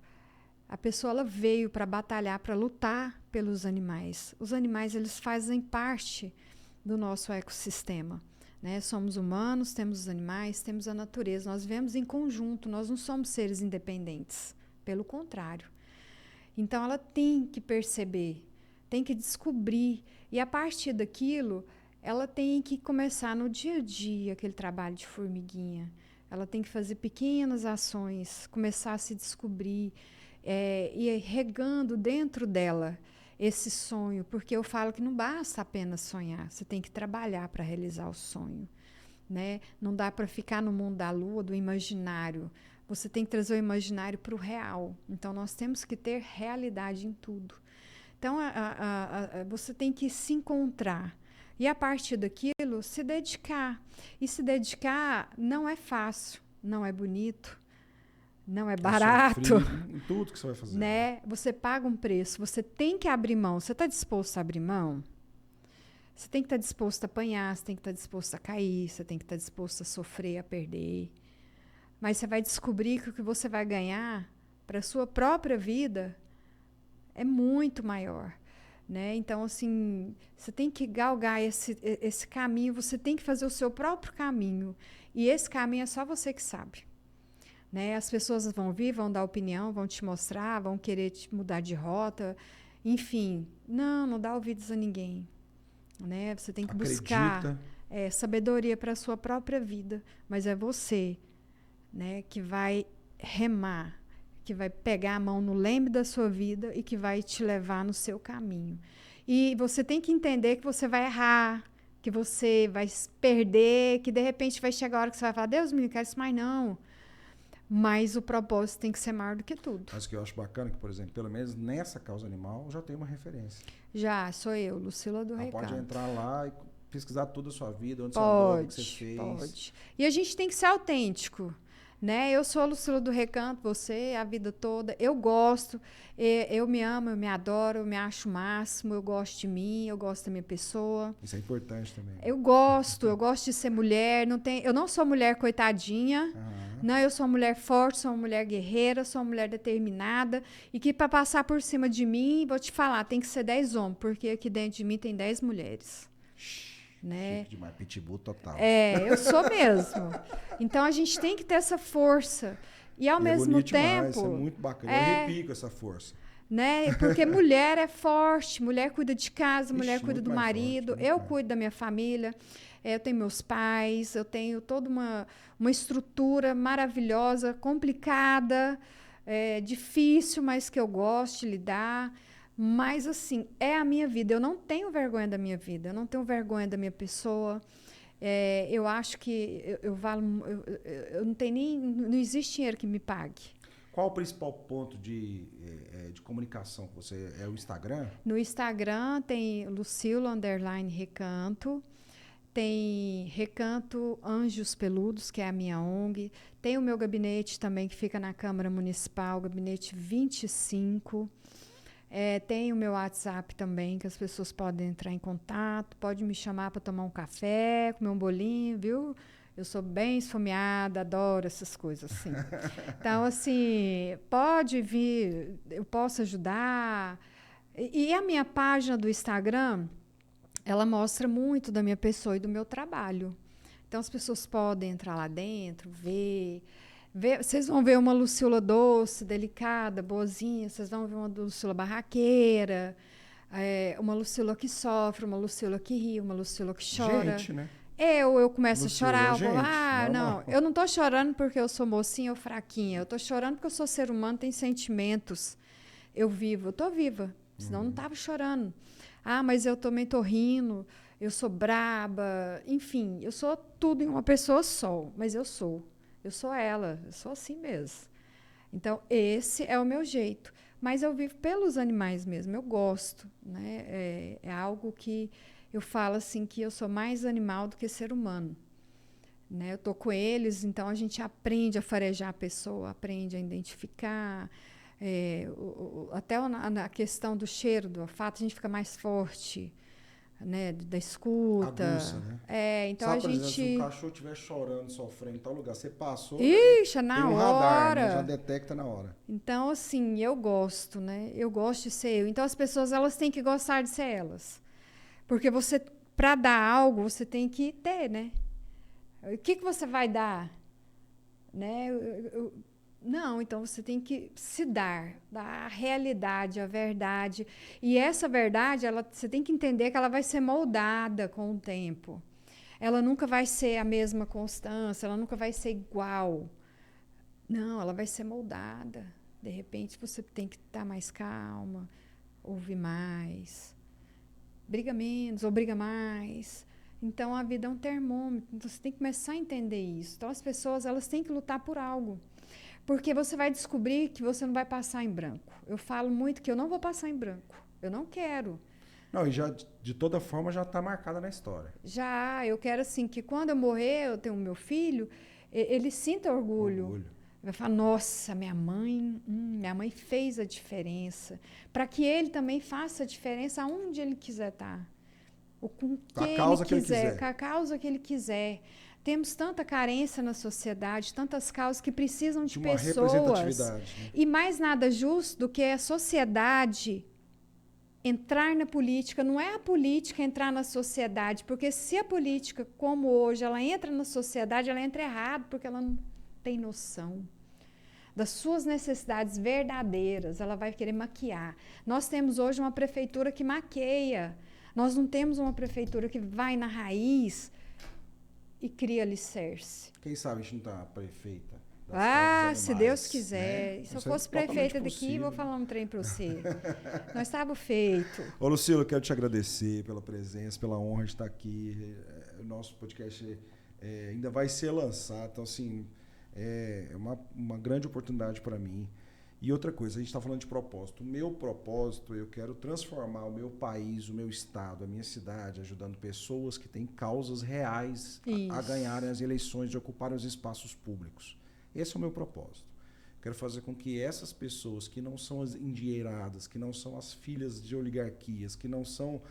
A pessoa ela veio para batalhar, para lutar pelos animais. Os animais eles fazem parte do nosso ecossistema. Né? Somos humanos, temos os animais, temos a natureza. Nós vivemos em conjunto, nós não somos seres independentes. Pelo contrário. Então, ela tem que perceber, tem que descobrir. E, a partir daquilo, ela tem que começar no dia a dia, aquele trabalho de formiguinha. Ela tem que fazer pequenas ações, começar a se descobrir, e regando dentro dela esse sonho, porque eu falo que não basta apenas sonhar, você tem que trabalhar para realizar o sonho, né? Não dá para ficar no mundo da lua, do imaginário. Você tem que trazer o imaginário para o real. Então, nós temos que ter realidade em tudo. Então, você tem que se encontrar. E, a partir daquilo, se dedicar. E se dedicar não é fácil, não é bonito, não é barato. Em tudo que você vai fazer. Né? Você paga um preço, você tem que abrir mão. Você está disposto a abrir mão? Você tem que estar disposto a apanhar, você tem que estar disposto a cair, você tem que estar disposto a sofrer, a perder. Mas você vai descobrir que o que você vai ganhar para a sua própria vida é muito maior. Né? Então, assim, você tem que galgar esse caminho, você tem que fazer o seu próprio caminho. E esse caminho é só você que sabe. Né? As pessoas vão vir, vão dar opinião, vão te mostrar, vão querer te mudar de rota. Enfim, não dá ouvidos a ninguém. Né? Você tem que buscar sabedoria para a sua própria vida. Mas é você, né, que vai remar, que vai pegar a mão no leme da sua vida e que vai te levar no seu caminho. E você tem que entender que você vai errar, que você vai perder, que de repente vai chegar a hora que você vai falar, Deus me livre, quero isso mais não. Mas o propósito tem que ser maior do que tudo. Mas o que eu acho bacana é que, por exemplo, pelo menos nessa causa animal, já tem uma referência. Já, sou eu, Lucila do Recanto. Pode entrar lá e pesquisar toda a sua vida, onde você andou, o que você fez. Pode. E a gente tem que ser autêntico. Né? Eu sou a Lucila do Recanto, você a vida toda. Eu gosto, eu me amo, eu me adoro, eu me acho o máximo, eu gosto de mim, eu gosto da minha pessoa. Isso é importante também. Eu gosto de ser mulher. Eu não sou mulher coitadinha. Não, eu sou uma mulher forte, sou uma mulher guerreira, sou uma mulher determinada. E que para passar por cima de mim, vou te falar, tem que ser 10 homens, porque aqui dentro de mim tem 10 mulheres. Né? Chique demais, pitbull total. Eu sou mesmo. Então a gente tem que ter essa força. E ao mesmo tempo. Demais, isso é muito bacana. Eu arrepio com essa força. Né? Porque mulher é forte, mulher cuida de casa, mulher cuida do marido, forte, eu cuido da minha família, eu tenho meus pais, eu tenho toda uma estrutura maravilhosa, complicada, difícil, mas que eu gosto de lidar. Mas, assim, é a minha vida. Eu não tenho vergonha da minha vida. Eu não tenho vergonha da minha pessoa. Eu acho que eu não tenho nem... Não existe dinheiro que me pague. Qual o principal ponto de comunicação? Você é o Instagram? No Instagram tem Lucila_Recanto. Tem Recanto Anjos Peludos, que é a minha ONG. Tem o meu gabinete também, que fica na Câmara Municipal, gabinete 25. Tem o meu WhatsApp também, que as pessoas podem entrar em contato, pode me chamar para tomar um café, comer um bolinho, viu? Eu sou bem esfomeada, adoro essas coisas, assim. Então, assim, pode vir, eu posso ajudar. E a minha página do Instagram, ela mostra muito da minha pessoa e do meu trabalho. Então, as pessoas podem entrar lá dentro, ver. Vocês vão ver uma Lucila doce, delicada, boazinha. Vocês vão ver uma Lucila barraqueira, uma Lucila que sofre, uma Lucila que ri, uma Lucila que chora. Gente, né? Eu começo a No seu chorar, agente, não, normal. eu não tô chorando porque eu sou mocinha ou fraquinha, eu tô chorando porque eu sou ser humano, tenho sentimentos, eu tô viva, senão eu não tava chorando. Mas eu também tô rindo, eu sou braba, enfim, eu sou tudo em uma pessoa só, mas eu sou ela, eu sou assim mesmo. Então, esse é o meu jeito. Mas eu vivo pelos animais mesmo, eu gosto. Né? É algo que eu falo assim, que eu sou mais animal do que ser humano. Né? Eu estou com eles, então a gente aprende a farejar a pessoa, aprende a identificar. Até na questão do cheiro, do olfato, a gente fica mais forte. Né, da escuta. Aguça, né? Então Sabe, a por exemplo, se um gente... cachorro estiver chorando, sofrendo em tal lugar, você passou, Ixi, tem na um radar, né? Já hora. detecta na hora. Então, assim, eu gosto, né? Eu gosto de ser eu. Então, as pessoas, elas têm que gostar de ser elas. Porque você, para dar algo, você tem que ter, né? O que você vai dar? Né? Não, então você tem que se dar a realidade, a verdade. E essa verdade, você tem que entender que ela vai ser moldada com o tempo. Ela nunca vai ser a mesma constância, ela nunca vai ser igual. Não, ela vai ser moldada. De repente, você tem que estar mais calma, ouvir mais, briga menos ou briga mais. Então, a vida é um termômetro. Então, você tem que começar a entender isso. Então, as pessoas, elas têm que lutar por algo. Porque você vai descobrir que você não vai passar em branco. Eu falo muito que eu não vou passar em branco. Eu não quero. Não, e já, de toda forma, já está marcada na história. Eu quero assim, que quando eu morrer, eu tenho o meu filho, ele sinta orgulho. Vai falar, nossa, minha mãe fez a diferença. Para que ele também faça a diferença aonde ele quiser estar. Ou com quem ele quiser, com a causa que ele quiser. Temos tanta carência na sociedade, tantas causas que precisam de uma pessoas. Representatividade, né? E mais nada justo do que a sociedade entrar na política. Não é a política entrar na sociedade, porque se a política, como hoje, ela entra na sociedade, ela entra errado, porque ela não tem noção das suas necessidades verdadeiras, ela vai querer maquiar. Nós temos hoje uma prefeitura que maqueia, nós não temos uma prefeitura que vai na raiz e cria alicerce. Quem sabe a gente não está prefeita? Se Deus quiser. Né? Se eu fosse prefeita daqui, vou falar um trem para você. Nós estávamos feitos. Ô, Lucila, eu quero te agradecer pela presença, pela honra de estar aqui. O nosso podcast ainda vai ser lançado, então, assim, é uma grande oportunidade para mim. E outra coisa, a gente está falando de propósito. O meu propósito, eu quero transformar o meu país, o meu estado, a minha cidade, ajudando pessoas que têm causas reais a ganharem as eleições, de ocuparem os espaços públicos. Esse é o meu propósito. Quero fazer com que essas pessoas que não são as endinheiradas, que não são as filhas de oligarquias, que não são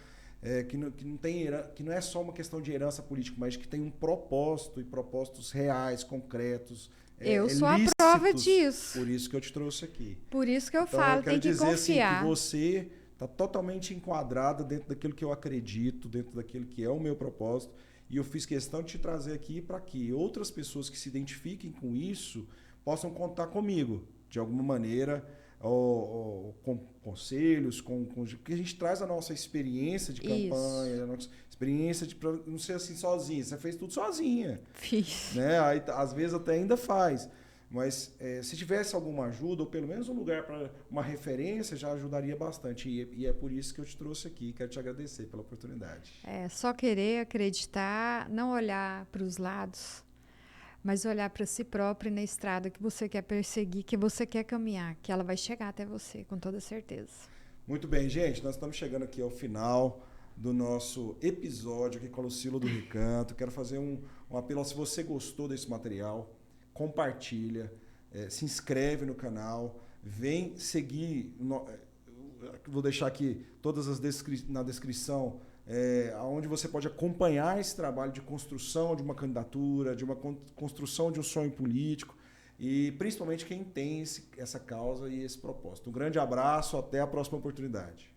que não é só uma questão de herança política, mas que tem um propósito e propósitos reais, concretos. Eu sou a prova disso. Por isso que eu te trouxe aqui. Por isso que eu falo, tem que confiar. Assim, que você está totalmente enquadrada dentro daquilo que eu acredito, dentro daquilo que é o meu propósito. E eu fiz questão de te trazer aqui para que outras pessoas que se identifiquem com isso possam contar comigo, de alguma maneira, ou com conselhos, porque a gente traz a nossa experiência de campanha, a nossa experiência de não ser assim sozinha. Você fez tudo sozinha. Fiz. Né? Aí, às vezes até ainda faz. Mas se tivesse alguma ajuda, ou pelo menos um lugar para uma referência, já ajudaria bastante. E é por isso que eu te trouxe aqui. Quero te agradecer pela oportunidade. Só querer acreditar, não olhar para os lados, mas olhar para si próprio na estrada que você quer perseguir, que você quer caminhar, que ela vai chegar até você, com toda certeza. Muito bem, gente. Nós estamos chegando aqui ao final do nosso episódio aqui com a Lucila do Recanto. Quero fazer um apelo. Se você gostou desse material, compartilha, se inscreve no canal, vem seguir. Vou deixar aqui todas na descrição, onde você pode acompanhar esse trabalho de construção de uma candidatura, de uma construção de um sonho político, e principalmente quem tem essa causa e esse propósito. Um grande abraço, até a próxima oportunidade.